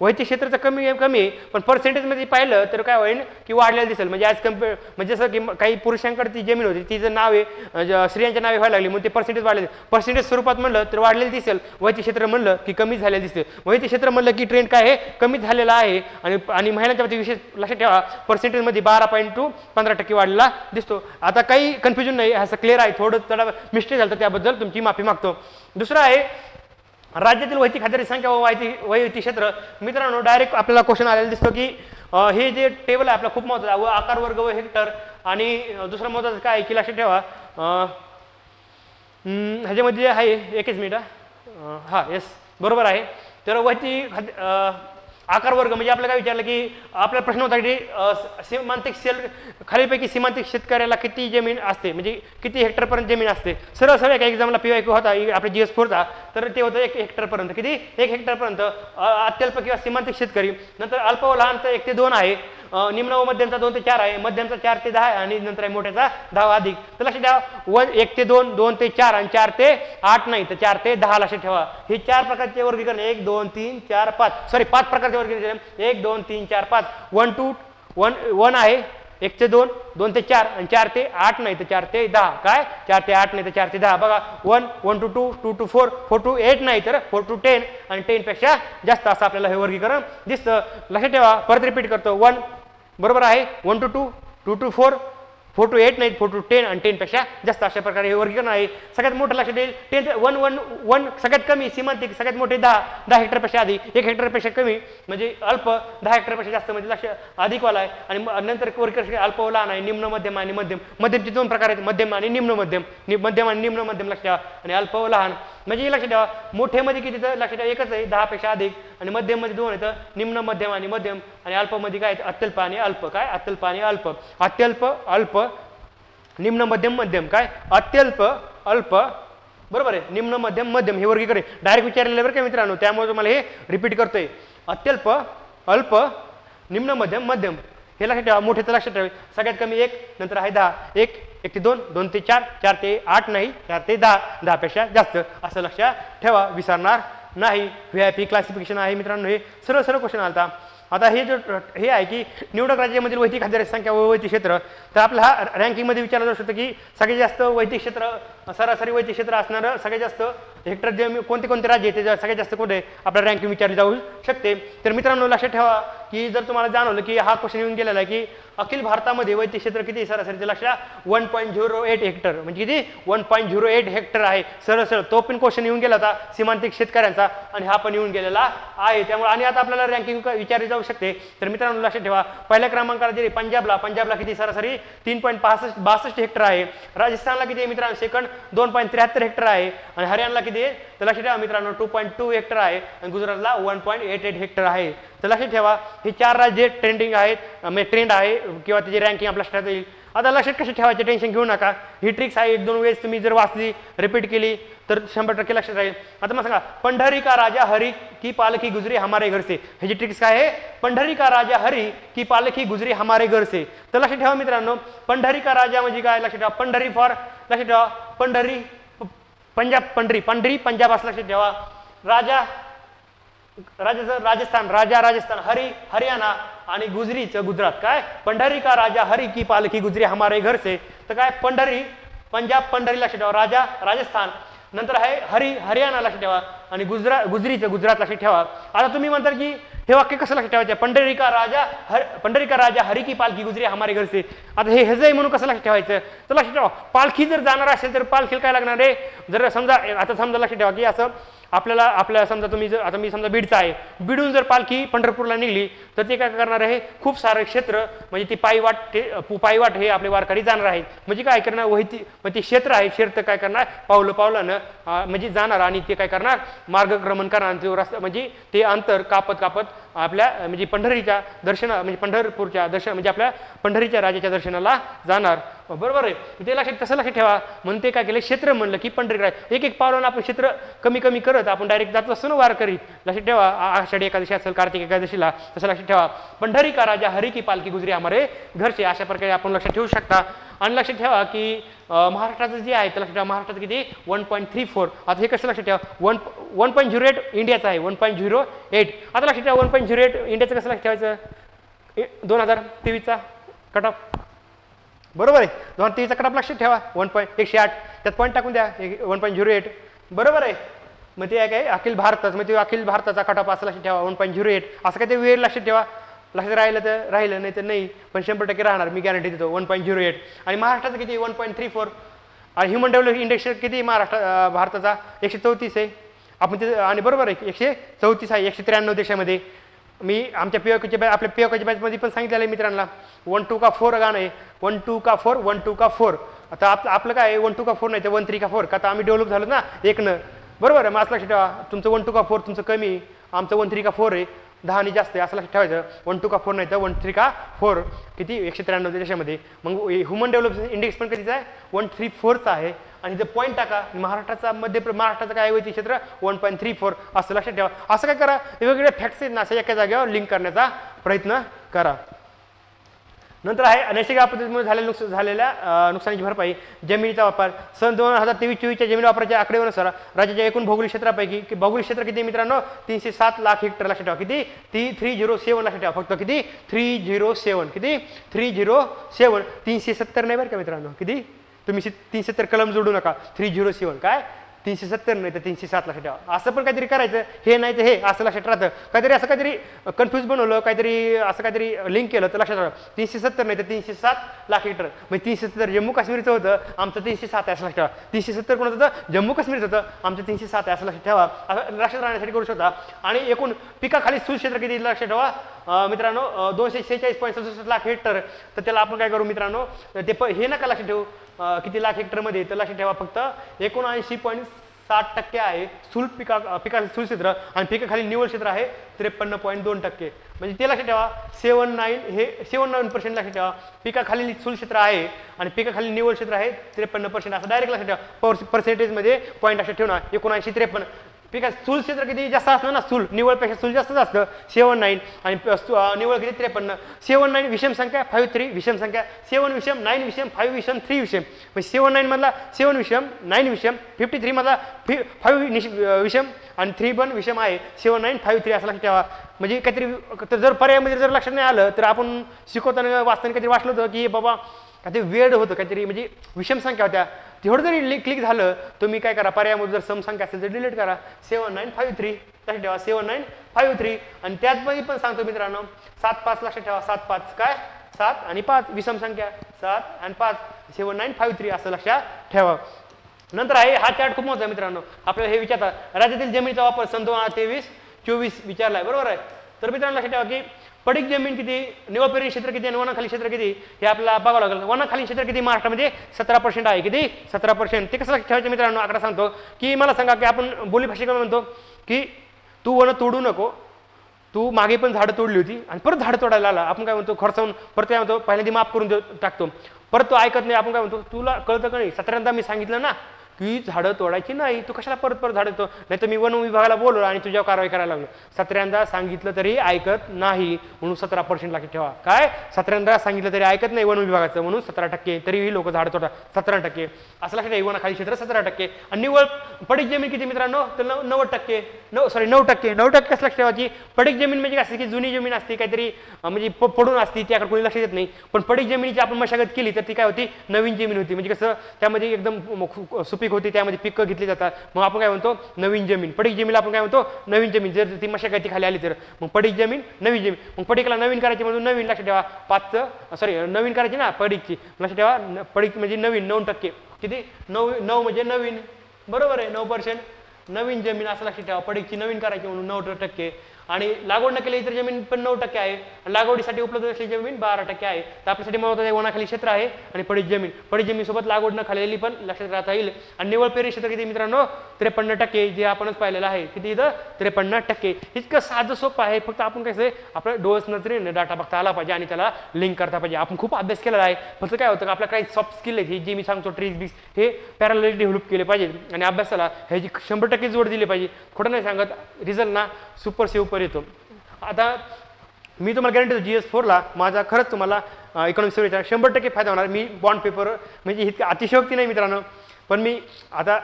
वैयक्तिक क्षेत्राचं कमी आहे पण पर्सेंटेजमध्ये पाहिलं तर काय होईल की वाढलेलं दिसेल. म्हणजे ॲज कम्पेअर म्हणजे जसं की काही पुरुषांकडे ती जमीन होती तिचं नाव आहे स्त्रियांच्या नावे व्हायला लागली मग ते पर्सेंटेज वाढले. पर्सेंटेज स्वरूपात म्हणलं तर वाढलेलं दिसेल, वैयक्तिक क्षेत्र म्हणलं की कमी झालेलं दिसेल. वैयक्तिक क्षेत्र म्हणलं की ट्रेंड काय आहे कमी झालेला आहे. आणि महिलांच्या बाबतीत विशेष लक्षात ठेवा पर्सेंटेजमध्ये 12.15% वाढलेला दिसतो. आता काही कन्फ्युजन नाही, असं क्लिअर आहे. थोडं मिस्टेक झालं तर त्याबद्दल तुमची माफी मागतो. दुसरं आहे राज्यातील वैयक्तिक खात्याची संख्या व वैयक्तिक क्षेत्र. मित्रांनो डायरेक्ट आपल्याला क्वेश्चन आलेला दिसतो की हे जे टेबल आहे आपला खूप महत्त्वाचं व आकार वर्ग व हेक्टर. आणि दुसरं महत्त्वाचं काय की लक्षात ठेवा ह्याच्यामध्ये आहे एकच मिनिट हां येस बरोबर आहे. तर वैयक्तिक आकार वर्ग म्हणजे आपल्याला काय विचारलं की आपला प्रश्न होता की सीमांतिक खालीपैकी सीमांतिक शेतकऱ्याला किती जमीन असते म्हणजे किती हेक्टरपर्यंत जमीन असते. सरळ एका एक्झामला PYQ होता आपल्या GS4चा, तर ते होतं 1 हेक्टरपर्यंत. किती 1 हेक्टरपर्यंत अत्यल्प किंवा सीमांतिक शेतकरी. नंतर अल्प व लहानचा 1 ते 2 आहे, निम्न व मध्यमचा 2 ते 4 आहे, मध्यमचा 4 ते 10 आहे आणि नंतर आहे मोठ्याचा 10 अधिक. तर लक्षात ठेवा 1 ते 2, 2 ते 4 आणि 4 ते 8 नाही तर 4 ते 10 लक्षात ठेवा. हे 4 प्रकारचे वर्गीकरण 1 2 3 4 5 सॉरी 5 प्रकारचे वर्गीकरण 1 2 3 4 5 1 to 1 आहे 1 ते 2, 2 ते 4 आणि 4 ते 8 नाही तर 4 ते 10. काय 4 ते 8 नाही तर 4 ते 10. बघा 1 to 2, 2 to 4, 4 to 8 नाही तर 4 to 10 आणि 10 पेक्षा जास्त असं आपल्याला हे वर्गीकरण दिसतं. लक्षात ठेवा परत रिपीट करतो 1 बरोबर आहे 1 to 2, 2 to 4, 4 to 8 नाही 4 to 10 आणि 10 पेक्षा जास्त अशा प्रकारे हे वर्गीकरण आहे. सगळ्यात मोठं लक्षात येईल 1 सगळ्यात कमी सीमांतिक, सगळ्यात मोठे 10 हेक्टरपेक्षा अधिक, 1 हेक्टरपेक्षा कमी म्हणजे अल्प, 10 हेक्टरपेक्षा जास्त म्हणजे लक्ष अधिकवाला आहे. आणि नंतर वर्गीकरण अल्प व लहान आहे, निम्न मध्यम आणि मध्यम. मध्यमचे 2 प्रकार आहेत मध्यम आणि निम्न मध्यम. मध्यम आणि निम्न मध्यम लक्षात ठेवा. आणि अल्प व लहान म्हणजे लक्षात ठेवा मोठेमध्ये किती तर लक्षात ठेवा एकच आहे 10 पेक्षा अधिक आणि मध्यममध्ये 2 येतं निम्न मध्यम आणि मध्यम. आणि अल्पमध्ये काय अत्यल्प आणि अल्प. काय अत्यल्प आणि अल्प. अत्यल्प अल्प निम्न मध्यम मध्यम. काय अत्यल्प अल्प, बरोबर आहे, निम्न, मध्यम, मध्यम हे वर्गीकरण डायरेक्ट विचारलेलं बरं का मित्रांनो, त्यामुळे तुम्हाला हे रिपीट करतोय. अत्यल्प, अल्प, निम्न, मध्यम, मध्यम हे लक्षात ठेवा. मोठे तर लक्षात ठेवा. सगळ्यात कमी 1, नंतर आहे 10. 1 ते 2, 2 ते 4, 4 ते 8 नाही, 4 ते 10, 10 पेक्षा जास्त असं लक्षात ठेवा, विसरणार नाही. VIP क्लासिफिकेशन आहे मित्रांनो. हे सरळ सरळ क्वेश्चन आलता. आता हे जो हे आहे की निवडक राज्यामधील वैयक्तिक खाद्याची संख्या व वैयक्तिक क्षेत्र, तर आपला हा रँकिंगमध्ये विचारला जाऊ शकतो की सगळ्यात जास्त वैयक्तिक क्षेत्र, सरासरी वैयक्तिक क्षेत्र असणारं सगळ्यात जास्त हेक्टर जे कोणते कोणते राज्य आहे ते सगळ्यात जास्त कुठे आपल्या रँकिंग विचारली जाऊ शकते. तर मित्रांनो लक्षात ठेवा की जर तुम्हाला जाणवलं की हा क्वेश्चन येऊन गेलेला आहे की अखिल भारतामध्ये वैयक्तिक क्षेत्र किती सरासरी लक्षात 1.08 हेक्टर म्हणजे किती 1.08 हेक्टर आहे. सरळ सरळ तो पण क्वेश्चन येऊन गेला होता सीमांतिक शेतकऱ्यांचा आणि हा पण येऊन गेलेला आहे. त्यामुळे आणि आता आपल्याला रँकिंग विचारली जाऊ शकते. तर मित्रांनो लक्षात ठेवा पहिल्या क्रमांकाला जे पंजाबला किती सरासरी 3.62 हेक्टर आहे. राजस्थानला किती आहे मित्रांनो सेकंड 2.73 हेक्टर आहे. आणि हरियाणाला किती आहे तर लक्षात ठेवा मित्रांनो 2.2 हेक्टर आहे. आणि गुजरातला 1.88 हेक्टर आहे. तर लक्षात ठेवा हे 4 राज्य ट्रेंडिंग आहेत, म्हणजे ट्रेंड आहे किंवा त्याची रँकिंग आपल्या लक्षात येईल. आता लक्षात कशी ठेवायचे टेन्शन घेऊ नका. ही ट्रिक्स आहे 1-2 वेळेस तुम्ही जर वाचली रिपीट केली तर 100% लक्षात राहील. आता मला सांगा पंढरी का राजा हरी की पालखी गुजरी हमारे घर से, ह्याची ट्रिक्स काय आहे पंढरी का राजा हरी की पालखी गुजरी हमारे घर से. तर लक्षात ठेवा मित्रांनो पंढरी का राजा म्हणजे काय लक्षात ठेवा पंढरी फॉर लक्षात ठेवा पंढरी पंजाब पंढरी पंजाब असं लक्षात ठेवा. राजस्थान राजस्थान हरी हरियाणा आणि गुजरीचं गुजरात काय पंढरी का राजा हरी की पालखी गुजरी हमारे घर से. तर काय पंढरी पंजाब पंढरी लक्षात ठेवा, राजा राजस्थान, नंतर आहे हरी हरियाणा लक्षात ठेवा आणि गुजरीचं गुजरात लक्षात ठेवा. आता तुम्ही म्हणता की हे वाक्य कसं लक्षात ठेवायचं पंढरी का राजा हरी की पालखी गुजरी हमारे घर से. आता हे हजय म्हणून कसं लक्षात ठेवायचं तर लक्षात ठेवा पालखी जर जाणार असेल तर पालखीला काय लागणार आहे जर समजा आता समजा लक्षात ठेवा की असं आपल्या समजा तुम्ही जर आता मी समजा बीडचा आहे, बीडून जर पालखी पंढरपूरला निघली तर ते काय करणार आहे खूप सारं क्षेत्र म्हणजे ती पायवाट हे आपले वारकरी जाणार आहेत. म्हणजे काय करणार वहिती म्हणजे ते क्षेत्र आहे क्षेत्र काय करणार पावलानं म्हणजे जाणार आणि ते काय करणार मार्गक्रमण करणार. तो रस्ता म्हणजे ते अंतर कापत आपल्या म्हणजे पंढरीच्या दर्शना म्हणजे पंढरपूरच्या दर्शन म्हणजे आपल्या पंढरीच्या राजाच्या दर्शनाला जाणार. बरोबर आहे. ते लक्षात तसं लक्षात ठेवा म्हणून ते काय केलं क्षेत्र म्हणलं की पंढरी एक एक पावलानं आपण क्षेत्र कमी करत आपण डायरेक्ट जात असतो ना वारकरी. लक्षात ठेवा आषाढी एकादशी असेल कार्तिक एकादशीला तसं लक्षात ठेवा पंढरी का राजा हरी की पालखी गुजरी हमारे घरचे अशा प्रकारे आपण लक्षात ठेवू शकता. आणि लक्षात ठेवा की महाराष्ट्राचं जे आहे तर लक्षात ठेवा महाराष्ट्राचं किती 1.34. आता हे कसं लक्षात ठेवा 1.08 इंडियाचं आहे 1.08. आता लक्षात ठेवा 1.08 इंडियाचं कसं लक्षात ठेवायचं 2023चा कट ऑफ बरोबर आहे 2023चा कट ऑफ लक्षात ठेवा 1.108 त्यात पॉईंट टाकून द्या 1.08 बरोबर आहे. मग ते काय अखिल भारताचं म्हणजे अखिल भारताचा कट ऑफ असं लक्षात ठेवा 1.08 असं काय ते वेळ लक्षात ठेवा. लक्षात राहिलं तर राहिलं नाही तर नाही पण 100% राहणार मी गॅरंटी देतो 1.08. आणि महाराष्ट्राचं किती 1.34 आणि ह्युमन डेव्हलपमेंट इंडेक्स किती भारताचा 134 आहे आपण ते आणि बरोबर आहे 134 आहे 193 देशामध्ये. मी आमच्या आपल्या POKच्या बॅचमध्ये पण सांगितलेलं आहे मित्रांना 1 2 का 4 गाणं आहे 1 2 का 4 1 2 का 4. आता आपलं काय 1 2 का 4 नाही तर 1 3 का 4 का तर आम्ही डेव्हलप झालो ना एकनं बरोबर आहे. मग असं लक्षात ठेवा तुमचं 1 2 का 4 तुमचं कमी आमचं 1 3 का 4 आहे 10 जास्त आहे असं लक्षात ठेवायचं 1 2 का 4 नाही तर 1 3 का 4 किती 193 देशामध्ये. मग ह्युमन डेव्हलपमेंट इंडेक्स पण कितीचा आहे 134चा आहे. आणि जर पॉईंट टाका महाराष्ट्राचा महाराष्ट्राचं काय वैयक्तिक क्षेत्र 1.34 असं लक्षात ठेवा. असं काय करा वेगवेगळे फॅक्ट्स आहेत ना असं एका जागेवर लिंक करण्याचा प्रयत्न करा. नंतर आहे नैसर्गिक आपत्तीमुळे झालेल्या नुकसानीची भरपाई जमिनीचा वापर सन 2023-24च्या जमीन वापराच्या आकडेवारीनुसार राज्याच्या एकूण भौगोलिक क्षेत्रापैकी भौगोलिक क्षेत्र किती मित्रांनो 307 लाख हेक्टर लक्षात ठेवा. किती 307 लक्षात ठेवा फक्त किती 307 किती 307 370 नाही बरं का मित्रांनो किती तुम्ही 370 कलम जोडू नका 307 काय 370 नाही तर 307 लक्षात ठेवा. असं पण काहीतरी करायचं हे नाही तर हे असं लक्षात राहतं काहीतरी असं काहीतरी कन्फ्यूज बनवलं काहीतरी असं काहीतरी लिंक केलं तर लक्षात राहा 370 नाही तर 307 लाख हेक्टर म्हणजे 370 जम्मू काश्मीरचं होतं आमचं 307 आहे असं लक्षात ठेवा. 370 कोणाचं होतं जम्मू काश्मीरचं होतं आमचं 307 आहे असं लक्षात ठेवा. लक्षात राहण्यासाठी करू शकता. आणि एकूण पिकाखाली स्थूल क्षेत्र किती लक्षात ठेवा मित्रांनो 246.67 लाख हेक्टर. तर त्याला आपण काय करू मित्रांनो ते हे नका लक्षात ठेवू किती लाख हेक्टरमध्ये तर लक्षात ठेवा फक्त 79.7 60% आहे स्थूल पिकाखाली स्थूल क्षेत्र आणि पिकाखाली निव्वळ क्षेत्र आहे 53.2%. म्हणजे ते लक्षात ठेवा 79 हे 79% लक्षात ठेवा. पिकाखाली स्थूल क्षेत्र आहे आणि पिकाखाली निव्वळ क्षेत्र आहे 53%. असं डायरेक्ट लक्षात ठेवा. पर्सेंटेजमध्ये पॉईंट असे ठेवणार 79-53. पिका स्थूल क्षेत्र किती जास्त असणार ना, स्थूल निव्वळपेक्षा स्थूल जास्त असतं 79 आणि निव्वळ किती 53. 79 विषम संख्या 53 विषम संख्या 7 विषम 9 विषम 5 विषम 3 विषम. म्हणजे 79 मधला 7 विषम 9 विषम 53 मधला 5 विषम आणि 3 पण विषम आहे 7 9 5 3 असं लक्षात ठेवा. म्हणजे काहीतरी जर पर्यायामध्ये जर लक्षात नाही आलं तर आपण शिकवताना वाचताना काहीतरी वाचलं होतं की बाबा काहीतरी वेळ होतं काहीतरी म्हणजे विषम संख्या होत्या. तेवढं जरी क्लिक झालं तुम्ही काय करा पर्यायामध्ये जर समसंख्या असेल तर डिलीट करा 7 9 5 3 लक्षात ठेवा 7 9 5 3. आणि त्याचमध्ये पण सांगतो मित्रांनो 7 5 लक्षात ठेवा 7 5 काय 7 आणि 5 विषम संख्या 7 आणि 5 7 9 5 3 असं लक्षात ठेवा. नंतर आहे हा चार्ट खूप महत्त्वाचा मित्रांनो. आपल्याला हे विचारतात राज्यातील जमिनीचा वापर सन 2023-24 विचारला आहे बरोबर आहे. तर मित्रांनो लक्षात ठेवा की पडीक जमीन किती निव्वळ पेरणी क्षेत्र किती आणि वनाखाली क्षेत्र किती हे आपल्याला बघावं लागेल. वनाखाली क्षेत्र किती महाराष्ट्रामध्ये 17% आहे. किती 17%. ते कसं लक्षात ठेवायचं मित्रांनो आकडा सांगतो की मला सांगा की आपण बोली भाषेकडे म्हणतो की तू वन तोडू नको, तू मागे पण झाडं तोडली होती आणि परत झाडं तोडायला आला. आपण काय म्हणतो खर्चावून परत काय म्हणतो पहिल्यांदा माफ करून टाकतो, परत तो ऐकत नाही. आपण काय म्हणतो तुला कळतं का नाही 17दा मी सांगितलं ना की झाडं तोडायची नाही, तू कशाला परत परत झाडं तो नाही तर मी वन विभागाला बोललो आणि तुझ्यावर कारवाई करायला लागलो. 17दा सांगितलं तरी ऐकत नाही म्हणून 17% लक्षात ठेवा. काय 17दा सांगितलं तरी ऐकत नाही वन विभागाचं म्हणून 17%. तरीही लोक झाडं तोडतात 17%. असं लक्षात ठेवा. वनाखाली क्षेत्र 17% आणि निव्वळ पडीक जमीन किती मित्रांनो तर 90%. 9% लक्षात ठेवायची. पडीक जमीन म्हणजे काय असते की जुनी जमीन असते काहीतरी म्हणजे पडून असते त्याकडे कोणी लक्ष देत नाही. पण पडीक जमिनीची आपण मशागत केली तर ती काय होती नवीन जमीन होती. म्हणजे कसं त्यामध्ये एकदम सुपीक होती, त्यामध्ये पिकं घेतली जातात. मग आपण काय म्हणतो नवीन जमीन. पडीक जमीन आपण काय म्हणतो नवीन जमीन. जर ती मशागती खाली आली तर मग पडीक जमीन नवीन जमीन. मग पडीकला नवीन करायची म्हणून नवीन लक्षात ठेवा 5 नवीन करायची ना पडीकची लक्षात ठेवा. पडीक म्हणजे नवीन 9%. किती 9 म्हणजे नवीन बरोबर आहे 9% नवीन जमीन असं लक्षात ठेवा. पडीकची नवीन करायची म्हणून 9%. आणि लागवड न केली इतर जमीन पण 9% आहे. लागवडीसाठी उपलब्ध असलेली जमीन 12% आहे. तर आपल्यासाठी महत्त्वाचं वनाखाली क्षेत्र आहे आणि पडीक जमीन सोबत लागवड न खाल्लेली पण लक्षात राहता येईल. आणि निव्वळ पेरणी क्षेत्र किती मित्रांनो 53% जे आपणच पाहिलेलं आहे. किती इथं 53%. इतकं साधं सोपं आहे. फक्त आपण कसं आपल्या डोस नजरेने डाटा बघता आला पाहिजे आणि त्याला लिंक करता पाहिजे. आपण खूप अभ्यास केलेला आहे. फक्त काय होतं आपल्याला काही सॉफ्ट स्किल आहे जे मी सांगतो ट्रिक्स बिक्स हे पॅरलली डेव्हलप केले पाहिजे आणि अभ्यासाला ह्याची 100% जोड दिली पाहिजे. खोटं नाही सांगत रिझल्ट ना सुपर सेव्ह येतो. आता मी तुम्हाला गॅरंटी देतो GS4ला माझा खरंच तुम्हाला इकॉनॉमिक्स सर्वेचा 100% फायदा होणार. मी बॉन्ड पेपर म्हणजे इतकी अतिशयोक्ती नाही मित्रांनो. पण मी आता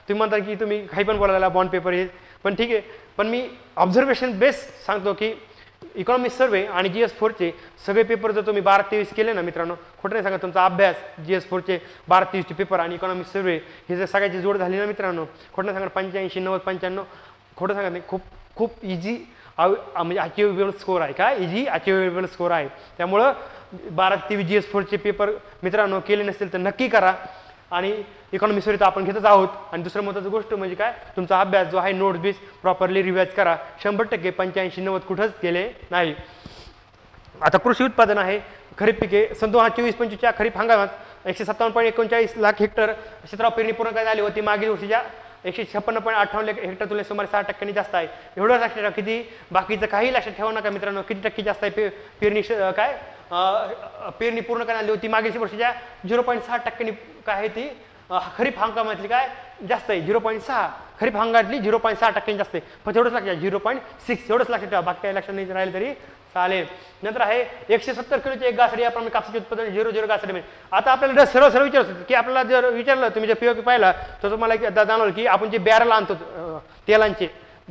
तुम्ही म्हणता की तुम्ही काही पण बोलायला बॉन्ड पेपर हे पण ठीक आहे. पण मी ऑब्झर्वेशन बेस्ड सांगतो की इकॉनॉमिक्स सर्वे आणि GS4चे सगळे पेपर जर तुम्ही 12-23 केले ना मित्रांनो खोटं नाही सांगत तुमचा अभ्यास GS4चे 12-23चे पेपर आणि इकॉनॉमिक्स सर्वे हे जर सगळ्याची जोड झाली ना मित्रांनो खोटं नाही सांगत 85 90 95 खोटं सांगत नाही खूप इझी म्हणजे अचिवेबल स्कोर आहे. काय इझी अचिवेबल स्कोर आहे. त्यामुळं 12-23 GS4चे पेपर मित्रांनो केले नसतील तर नक्की करा. आणि इकॉनॉमिक्स सर्वे तर आपण घेतच आहोत. आणि दुसरं महत्त्वाची गोष्ट म्हणजे काय तुमचा अभ्यास जो आहे नोट बेस प्रॉपरली रिवाइज करा. 100% 85 90 कुठंच गेले नाही. आता कृषी उत्पादन आहे खरीप पिके सन 2024-25च्या खरीप हंगामात 157.39 लाख हेक्टर क्षेत्रावर पेरणी पूर्ण करण्यात आली होती. मागील वर्षीच्या 156.58 हेक्टर तुलनेत सुमारे 6% जास्त आहे. एवढं लक्षात ठेवा. किती बाकीचं काही लक्षात ठेवा नका मित्रांनो. किती टक्के जास्त आहे पेरणी काय पेरणी पूर्ण करण्यात आली होती मागील वर्षीच्या 0.6% काय आहे ती खरीप हंगामातली काय जास्त आहे 0.6. खरीप हंगामातली 0.6% जास्त आहे. पण तेवढंच लक्षात 0.6 एवढंच लक्षात ठेवा. बाकी काही लक्षात नाही राहिले तरी चालेल. नंतर आहे 170 किलोची एक गासडी आपण कापसाचे उत्पादन 0 गासडी मिळेल. आता आपल्याला सरळ विचारतो की आपल्याला जर विचारलं तुम्ही जर POQ पाहिला तर तुम्हाला जाणवलं की आपण जे बॅरल आणतो तेलांचे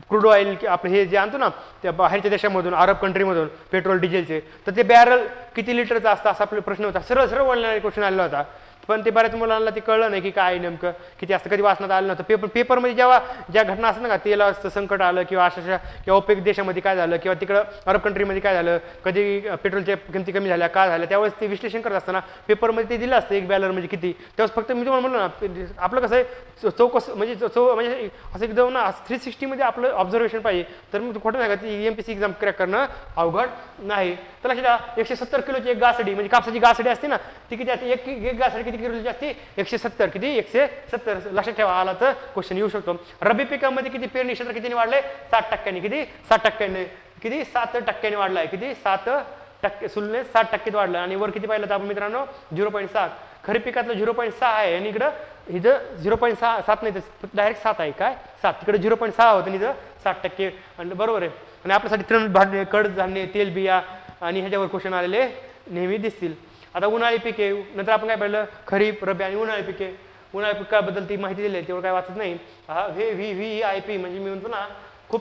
क्रूड ऑइल की आपण हे जे आणतो ना त्या बाहेरच्या देशामधून अरब कंट्रीमधून पेट्रोल डिझेलचे तर ते बॅरल किती लिटरचं असतं असा आपला प्रश्न होता. सरळ वळणारा क्वेश्चन आलेला होता. पण ते बऱ्याच मुलांना ते कळलं नाही की काय नेमकं किती असतं कधी वाचण्यात आलं नव्हतं. पेपरमध्ये जेव्हा ज्या घटना असतात ना का तेलाचं संकट आलं किंवा अशा किंवा ओपेक देशामध्ये काय झालं किंवा तिकडं अरब कंट्रीमध्ये काय झालं कधी पेट्रोलच्या किमती कमी झाल्या काय झाल्या त्यावेळेस ते विश्लेषण करत असताना पेपरमध्ये ते दिलं असतं एक बॅरल म्हणजे किती. त्यावेळेस फक्त मी तुम्हाला म्हणलं ना आपलं कसं आहे चौकस म्हणजे असं एकदम ना 360 आपलं ऑब्झर्वेशन पाहिजे. तर मग खोटं नाही का ती MPSC एक्झाम क्रॅक करणं अवघड नाही. तर लक्षात 170 किलोची एक गासडी म्हणजे कापसाची गासडी असते ना ती किती असते एक गासडी किती किलोची असते 170 किती 170 लक्षात ठेवा आला तर क्वेश्चन येऊ शकतो रब्बी पिकामध्ये किती पेरणी क्षेत्र कितीने वाढले 60% किती 60% किती 7% वाढलाय किती 7% तुलनेत 60% वाढलं आणि वर किती पाहिलं तर आपण मित्रांनो 0.7 खरीप पिकातलं 0.6 आहे आणि इकडं इथं 0.6 7 नाही तर डायरेक्ट 7 आहे काय 7 तिकडे 0.6 होतं आणि इथं 60% आणि बरोबर आहे आणि आपल्यासाठी तृणधान्य कडधान्य तेलबिया आणि ह्याच्यावर क्वेश्चन आलेले नेहमी दिसतील आता उन्हाळी पिके नंतर आपण काय पाहिलं खरीप रब्बी आणि उन्हाळी पिके उन्हाळी पिकाबद्दल ती माहिती दिली तेवढं काय वाचत नाही हा VVIP म्हणजे मी म्हणतो ना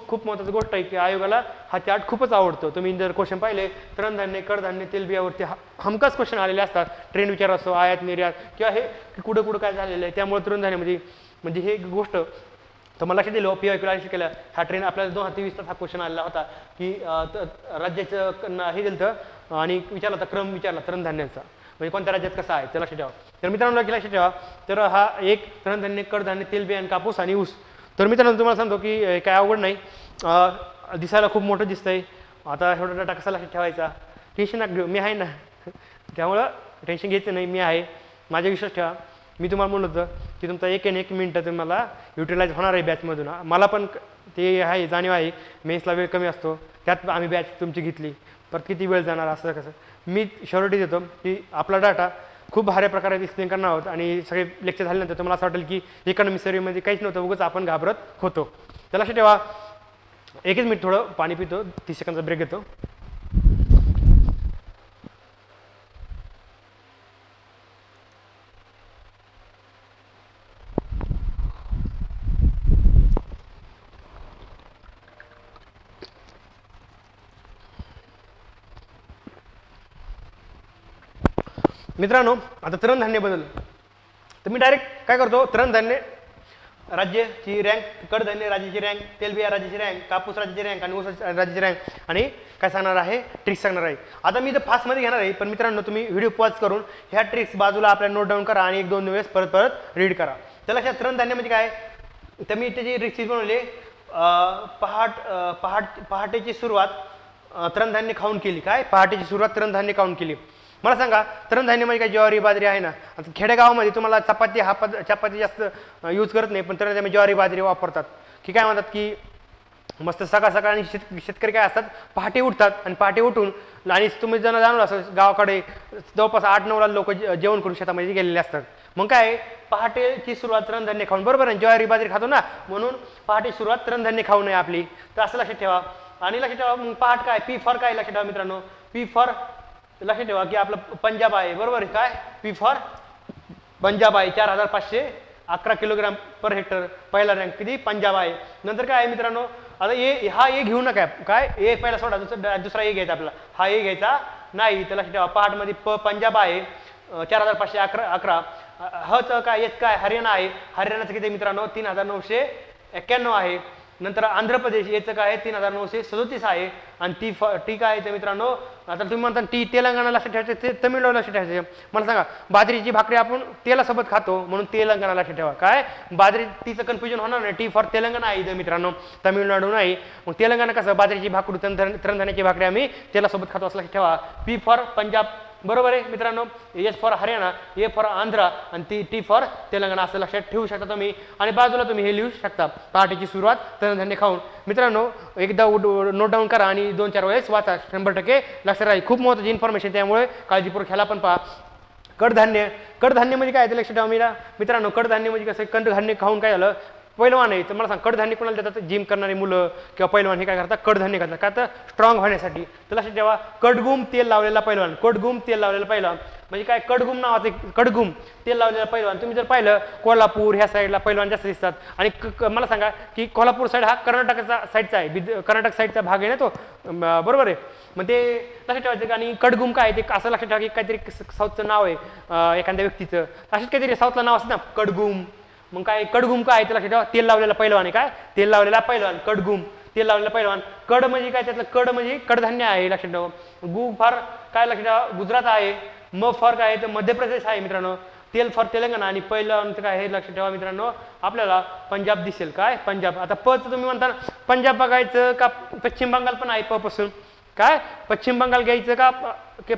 खूप महत्त्वाची गोष्ट आहे की आयोगाला हा चार्ट खूपच आवडतो तुम्ही जर क्वेश्चन पाहिले तृणधान्य कडधान्य तेलबियावरती हमखास क्वेश्चन आलेले असतात ट्रेंड विचार असतो आयात निर्यात किंवा हे कुठं काय झालेलं आहे त्यामुळे तृणधान्यामध्ये म्हणजे हे गोष्ट तर मला लक्षात दिलं PYQ शिकायला हा ट्रेंड आपल्याला 2023 हा क्वेश्चन आलेला होता की राज्याचं हे दिलं आणि विचारला होता क्रम विचारला तृणधान्याचा म्हणजे कोणत्या राज्यात कसा आहे ते लक्षात ठेवा तर मित्रांनो लक्षात ठेवा तर हा एक तृणधान्य कडधान्य तेलबिया आणि कापूस आणि ऊस तर मित्रांनो तुम्हाला सांगतो की काय अवघड नाही दिसायला खूप मोठं दिसतंय आता एवढा डाटा कसा लक्षात ठेवायचा टेन्शन नका घेऊ मी आहे ना त्यामुळं टेन्शन घ्यायचं नाही मी आहे माझा विश्वास ठेवा मी तुम्हाला म्हणत होतं की तुमचा एक मिनिटं तुम्हाला युटिलाइज होणार आहे बॅचमधून मला पण ते आहे जाणीव आहे मेन्सला वेळ कमी असतो त्यात आम्ही बॅच तुमची घेतली परत किती वेळ जाणार असं कसं मी श्योरिटी देतो की आपला डाटा खूप भारी प्रकारे एक्सप्लेन करणार आहोत आणि सगळे लेक्चर झाल्यानंतर तुम्हाला असं वाटेल की इकॉनॉमी सर्व्हेमध्ये काहीच नव्हतं उगाच आपण घाबरत होतो तर लक्षात ठेवा एकच मिनिट थोडं पाणी पितो 30 सेकंदचा ब्रेक घेतो मित्रांनो आता तृणधान्य बदल तर मी डायरेक्ट काय करतो तृणधान्य राज्याची रँक कडधान्य राज्याची रँक तेलबिया राज्याची रँक कापूस राज्याची रँक आणि ऊस राज्याची रँक आणि काय सांगणार आहे ट्रिक्स सांगणार आहे आता मी इथं फास्टमध्ये घेणार आहे पण मित्रांनो तुम्ही व्हिडिओ पॉज करून ह्या ट्रिक्स बाजूला आपल्याला नोट डाऊन करा आणि 1-2 वेळेस परत रीड करा तर लक्षात तृणधान्य म्हणजे काय तर मी त्याची रेसिपी बनवली पहाटेची सुरुवात तृणधान्य खाऊन केली काय पहाटेची सुरुवात तृणधान्य खाऊन केली मला सांगा तृणधान्य म्हणजे काय ज्वारी बाजरी आहे ना आता खेडेगावामध्ये तुम्हाला चपाती जास्त यूज करत नाही पण तृणधान्य ज्वारी बाजरी वापरतात की काय म्हणतात की मस्त सकाळ आणि शेतकरी काय असतात पहाटे उठतात आणि पहाटे उठून आणि तुम्ही जण जाणून असं गावाकडे जवळपास 8-9 लोक जेवण करून शेतामध्ये गेलेले असतात मग काय पहाटेची सुरुवात तृणधान्य खाऊन बरोबर आहे ज्वारी बाजरी खातो ना म्हणून पहाटे सुरुवात तृणधान्य खाऊ नये आपली तर असं लक्षात ठेवा आणि लक्षात ठेवा मग पहाट काय P फॉर काय लक्षात ठेवा मित्रांनो P फॉर लक्षात ठेवा की आपलं पंजाब आहे बरोबर आहे काय P फॉर पंजाब आहे 4511 किलोग्राम पर हेक्टर पहिला रँक किती पंजाब आहे नंतर काय आहे मित्रांनो आता हा ए घेऊ नका काय ए पहिला सोडा दुसरा ए घ्यायचा आपला हा ए घ्यायचा नाही तर लक्षात ठेवा पहाटमध्ये पंजाब आहे 4511 हचं काय येत काय हरियाणा आहे हरियाणाचं किती मित्रांनो 3991 आहे नंतर आंध्र प्रदेश याचं काय आहे 3937 आहे आणि टी काय आहे ते मित्रांनो आता तुम्ही म्हणता टी तेलंगणा लक्षात ठेवायचं ते तमिळनाडू लक्षात ठेवायचं मला सांगा बाजरीची भाकरी आपण तेलासोबत खातो म्हणून तेलंगणा लक्षात ठेवा काय बाजरी टीचं कन्फ्युजन होणार नाही टी फॉर तेलंगणा आहे इथं मित्रांनो तमिळनाडू नाही मग तेलंगणा कसं बाजरीची भाकरी तृणधान्याची भाकरी आम्ही तेलासोबत खातो असं लक्षात ठेवा P फॉर पंजाब बरोबर आहे मित्रांनो S for Haryana A for Andhra आणि टी फॉर तेलंगणा असं लक्षात ठेवू शकता तुम्ही आणि बाजूला तुम्ही हे लिहू शकता पहाटेची सुरुवात तृणधान्य खाऊन मित्रांनो एकदा नोट डाऊन करा आणि 2-4 वेळेस वाचा 100% लक्षात राहील खूप महत्त्वाची इन्फॉर्मेशन त्यामुळे काळजीपूर्वक ह्याला पण पहा कडधान्य म्हणजे काय ते लक्षात ठेवा मित्रांनो कडधान्य म्हणजे कसं कडधान्य खाऊन काय झालं पैलवान आहे तर मला सांग कडधान्य कोणाला देतात जिम करणारी मुलं किंवा पैलवान हे काय करतात कडधान्य खातात का तर स्ट्रॉंग होण्यासाठी तर लक्षात ठेवा कडगुम तेल लावलेला पैलवान म्हणजे काय कडगुम नावाचं कडगुम तेल लावलेला पैलवान तुम्ही जर पाहिलं कोल्हापूर ह्या साईडला पैलवान जास्त दिसतात आणि मला सांगा की कोल्हापूर साईड हा कर्नाटकाचा साईडचा आहे कर्नाटक साईडचा भाग आहे ना तो बरोबर आहे मग ते लक्षात ठेवायचं आणि कडगुम काय ते असं लक्षात ठेवा की काहीतरी साऊथचं नाव आहे एखाद्या व्यक्तीचं असेच काहीतरी साऊथला नाव असतं ना कडगुम मग काय कडगुम काय त्याला लक्षात ठेवा तेल लावलेला पैलवान आहे काय तेल लावलेला पैलवान कडगुम तेल लावलेला पैलवान कड म्हणजे काय त्यातलं कड म्हणजे कडधान्य आहे लक्षात ठेवा गु फार काय लक्षात ठेवा गुजरात आहे म फार काय तर मध्य प्रदेश आहे मित्रांनो तेल फॉर तेलंगणा आणि पैलवान काय हे लक्षात ठेवा मित्रांनो आपल्याला पंजाब दिसेल काय पंजाब आता पचं तुम्ही म्हणता पंजाब बघायचं का पश्चिम बंगाल पण आहे प पासून काय पश्चिम बंगाल घ्यायचं का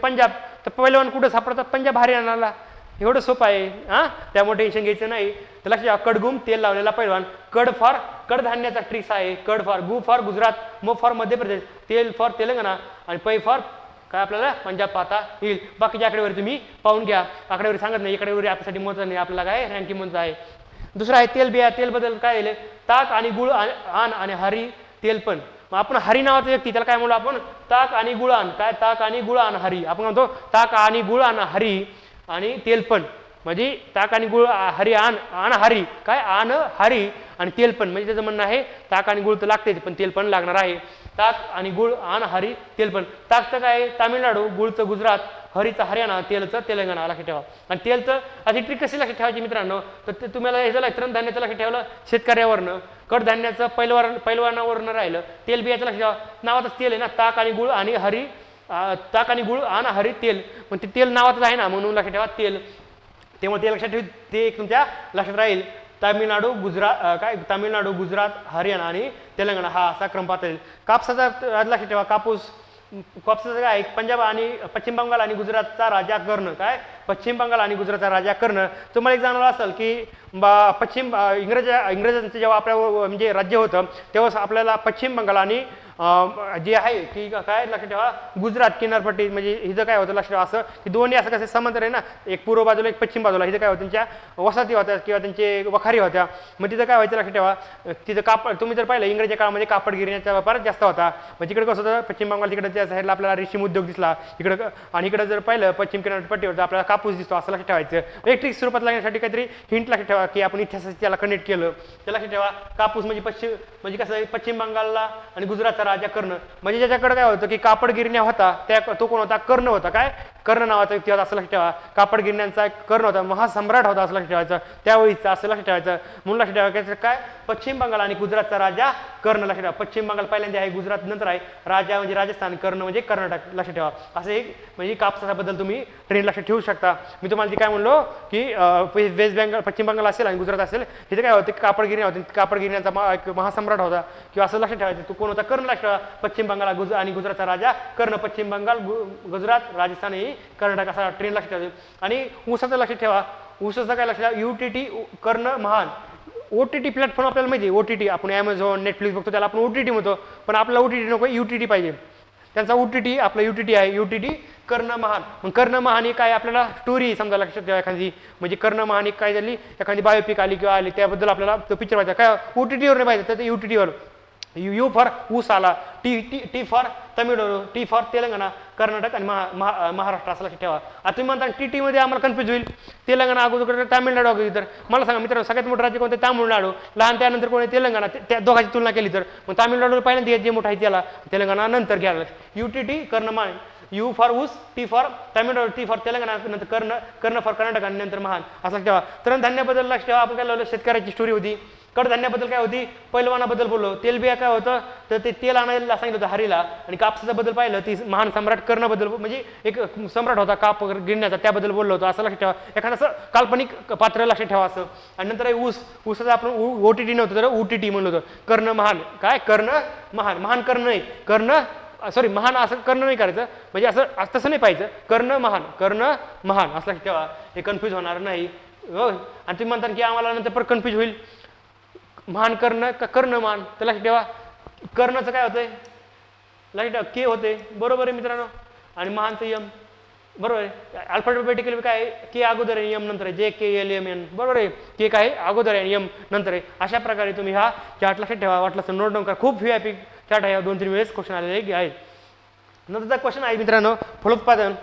पंजाब तर पैलवान कुठं सापडतात पंजाब हरियाणाला एवढं सोपं आहे हां, त्यामुळे टेन्शन घ्यायचं नाही. तर लक्षात घ्या, कडगुम तेल लावलेला पैलवान, कड फॉर कडधान्याचा ट्रिक्स आहे, कड फॉर गु फॉर गुजरात, म फॉर मध्य प्रदेश, तेल फॉर तेलंगणा आणि पै फॉर काय आपल्याला पंजाब पाहता येईल. बाकीच्या आकडेवारी तुम्ही पाहून घ्या. आकडेवारी सांगत नाही, आकडेवारी आपल्यासाठी महत्त्वाचं नाही, आपल्याला काय रँकिंग महत्त्व आहे. दुसरं आहे तेलबिया. तेलबद्दल काय येईल, ताक आणि गुळ आण आणि हरी तेल पण. मग आपण हरी नावाचा व्यक्ती त्याला काय म्हणलो आपण, ताक आणि गुळ आण. काय ताक आणि गुळ आण हरी, आपण म्हणतो ताक आणि गुळ आण हरी आणि तेल पण. म्हणजे ताक आणि गुळ हरी आण हरी, काय आण हरी आणि तेल पण. म्हणजे त्याचं म्हणणं आहे ताक आणि गुळ तर लागतेच पण तेल पण लागणार आहे. ताक आणि गुळ आण हरी तेल पण. ताकचं काय तामिळनाडू, गुळचं गुजरात, हरीचं हरियाणा, तेलचं तेलंगणा लक्षात ठेवा. आणि तेलचं अशी ट्रिक कशी लक्षात ठेवायची मित्रांनो, तर ते तुम्हाला हे झालं तृणधान्याचं लक्षात ठेवलं शेतकऱ्यावरनं, कडधान्याचं पैलवानावरनं राहिलं, तेलबियाचं लक्षात ठेवा. नावातच तेल आहे ना, ताक आणि गुळ आणि हरी, ताक आणि गुळ आण हरी तेल, मग ते तेल नावातच आहे ना म्हणून लक्षात ठेवा तेल. त्यामुळे ते लक्षात ठेव, ते एक तुमच्या लक्षात राहील. तामिळनाडू गुजरात हरियाणा आणि तेलंगणा हा असा क्रम पाहता येईल. कापसाचा लक्षात ठेवा, कापसाचं काय पंजाब आणि पश्चिम बंगाल आणि गुजरातचा राजा कर्ण. काय पश्चिम बंगाल आणि गुजरातचा राजा कर्ण. तुम्हाला एक जाणवलं असेल की इंग्रजांचं जेव्हा आपल्या म्हणजे राज्य होतं तेव्हा आपल्याला पश्चिम बंगाल आणि जे आहे की काय लक्षात ठेवा गुजरात किनारपट्टी, म्हणजे हिचं काय होतं लक्षात ठेवा असं की दोन्ही असं कसं समांतर आहे ना, एक पूर्व बाजूला एक पश्चिम बाजूला. हिचं काय होतं त्यांच्या वसाहती होत्या किंवा त्यांचे वखारी होत्या. मग तिथं काय व्हायचं लक्षात ठेवा, तिथं कापड तुम्ही जर पाहिलं इंग्रजी काळामध्ये कापड गिरण्याचा व्यापार जास्त होता. मग तिकडे कसं होतं पश्चिम बंगाल तिकडे त्या साईडला आपल्याला रेशीम उद्योग दिसला इकडं, आणि इकडं जर पाहिलं पश्चिम किनारपट्टीवर आपल्याला कापूस दिसतो असं लक्षात ठेवायचं. इलेक्ट्रिक स्वरूपात लागण्यासाठी काहीतरी हिंट लक्षात ठेवा की आपण इतिहासाशी त्याला कनेक्ट केलं ते लक्षात ठेवा. कापूस म्हणजे कसं आहे पश्चिम बंगालला आणि गुजरातचा राजा कर्ण, म्हणजे ज्याच्याकडे काय होतं की कापड गिरण्या होता तो कोण होता, कर्ण होता. काय कर्ण नावाचा व्यक्ती होता असं लक्षात ठेवा. कापड गिरण्यांचा कर्ण होता, महासम्राट होता असं लक्षात ठेवायचं त्यावेळीचा असं लक्षात ठेवायचं. म्हणून लक्षात ठेवायचं काय पश्चिम बंगाल आणि गुजरातचा राजा कर्ण लक्षात ठेवा. पश्चिम बंगाल पहिल्यांदा आहे, गुजरात नंतर आहे, राजा म्हणजे राजस्थान, कर्ण म्हणजे कर्नाटक लक्षात ठेवा. असं एक म्हणजे कापसाबद्दल तुम्ही ट्रेन लक्षात ठेवू शकता. मी तुम्हाला ते काय म्हणलो की वेस्ट बेंगाल पश्चिम बंगाल असेल आणि गुजरात असेल तिथे काय होतं कापड गिरण्या होती, कापड गिरण्यांचा एक महासम्राट होता किंवा असं लक्षात ठेवायचं. तो कोण होता, कर्ण लक्षात ठेवा. पश्चिम बंगाल आणि गुजरातचा राजा कर्ण, पश्चिम बंगाल गुजरात राजस्थान ही कर्नाटक असा ट्रेन लक्षात ठेवायचं. आणि ऊसाचं लक्षात ठेवा, ऊसाचं काय लक्षात ठेवा UTT कर्ण महान. OTT प्लॅटफॉर्म आपल्याला माहिती आहे, OTT आपण ॲमेझॉन नेटफ्लिक्स बघतो त्याला आपण OTT म्हणतो, पण आपल्याला OTT नको UTT पाहिजे. त्यांचा OTT आपला UTT आहे, UTT कर्ण महान. मग कर्ण महान ही काय आपल्याला स्टोरी समजा लक्षात ठेवा एखादी, म्हणजे कर्ण महान एक काय झाली एखादी बायोपिक आली किंवा आली त्याबद्दल आपल्याला तो पिक्चर पाहिजे. काय OTT वर नाही पाहिजे तर ते UTT वर. U फॉर ऊस आला, T for Tamil Nadu, T for Telangana, Karnataka आणि महाराष्ट्र असं लक्षात ठेवा. आता तुम्ही म्हणता TT मध्ये आम्हाला कन्फ्युज होईल, तेलंगणा अगोदर तामिळनाडू अगोदर. तर मला सांगा मित्रांनो सगळ्यात मोठं राज्य कोणतं, तामिळनाडू. लहान त्यानंतर कोणी तेलंगणा, त्या दोघांची तुलना केली तर मग तामिळनाडू पहिल्यांदा जे मोठं आहे त्याला, तेलंगणा नंतर घ्यायला. UTT कर्णमान, U फॉर ऊस, T for Tamil Nadu, T for Telangana, नंतर कर्ण फॉर कर्नाटक आणि नंतर महान असं लक्षात ठेवा. तृणधान्याबद्दल लक्षात ठेवा. आपण काय लावलं शेतकऱ्याची स्टोरी होती. कडधान्याबद्दल काय होती, पैलवानाबद्दल बोललो. तेलबिया काय होतं तर ते तेल आणायला सांगितलं होतं हरीला. आणि कापसाच्या बद्दल पाहिलं ती महान सम्राट कर्णबद्दल, म्हणजे एक सम्राट होता काप गिरण्याचा त्याबद्दल बोललो होतो असं लक्षात ठेवा. एखादं असं काल्पनिक पात्र लक्षात ठेवा असं. आणि नंतर ऊसाचं आपण OTT नव्हतं तर UTT म्हणलं होतं. कर्ण महान, काय कर्ण महान, महान कर्ण नाही, महान असं कर्ण नाही करायचं, म्हणजे असं तसं नाही पाहिजे. कर्ण महान असं लक्षात ठेवा, हे कन्फ्यूज होणार नाही. हो, आणि तुम्ही म्हणता की आम्हाला नंतर परत कन्फ्यूज होईल महान कर्ण का कर्ण महान, तर लक्षात ठेवा कर्णचं काय होतंय लक्षात ठेवा के होते, बरोबर आहे मित्रांनो. आणि महानचं यम बरोबर आहे. अल्फाबेटिकली काय के अगोदर आहे यम नंतर आहे, JKLMN बरोबर आहे. के काय अगोदर आहे यम नंतर आहे. अशा प्रकारे तुम्ही हा चार्ट लक्षात ठेवा. वाटलं तर नोट डाऊन करा. खूप VIP चार्ट आहे, 2-3 वेळेस क्वेश्चन आलेले आहे. नंतरचा क्वेश्चन आहे मित्रांनो फलोत्पादन.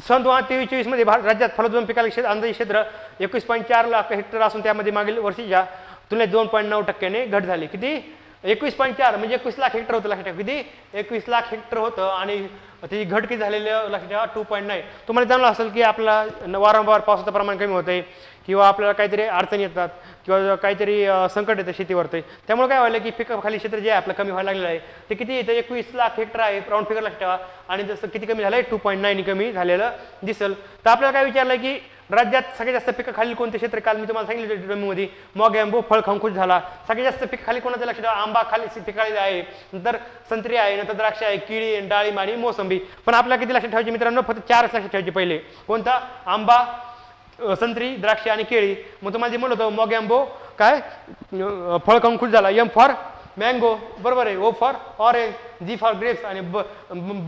सन 2023-24 मध्ये राज्यात फलोत्पादन पिकाला अंदाजे क्षेत्र 21.4 लाख हेक्टर असून त्यामध्ये मागील वर्षीच्या तुलनेत 2.9% घट झाली. किती 21.4 म्हणजे 21 लाख हेक्टर होतं लक्षात ठेवा. किती 21 लाख हेक्टर होतं आणि त्याची घट किती झालेलं लक्षात ठेवा 2.9. तुम्हाला जाणलं असेल की आपला वारंवार पावसाचं प्रमाण कमी होतंय किंवा आपल्याला काहीतरी अडचणी येतात किंवा काहीतरी संकट येतं शेतीवरती. त्यामुळे काय व्हायला की पिकाखाली क्षेत्र जे आहे आपलं कमी व्हायला लागलेलं आहे. ते किती येतं 21 लाख हेक्टर आहे राऊंड फिगर लक्षात ठेवा. आणि जसं किती कमी झालं आहे 2.9 कमी झालेलं दिसेल. तर आपल्याला काय विचारलं की राज्यात सगळ्यात जास्त पिकाखाली कोणते क्षेत्र, काल मी तुम्हाला सांगितलं डेमोमध्ये मॉगॅम्बो फळ खंकुज झाला. सगळ्यात जास्त पिकाखाली कोणाचं लक्षात ठेवा, आंबा खाली पिकाळी आहे, नंतर संत्री आहे, नंतर द्राक्ष आहे, केळी, डाळिंब आणि मोसंबी. पण आपल्याला किती लक्षात ठेवायचे मित्रांनो, फक्त 4 लक्षात ठेवायचे. पहिले कोणता, आंबा, संत्री, द्राक्षे आणि केळी. मग तुम्हाला जे म्हणलं होतं मॉगॅम्बो काय फळ खाऊन खुश झाला. एम फॉर मँगो बरोबर आहे. O for orange, G for grapes आणि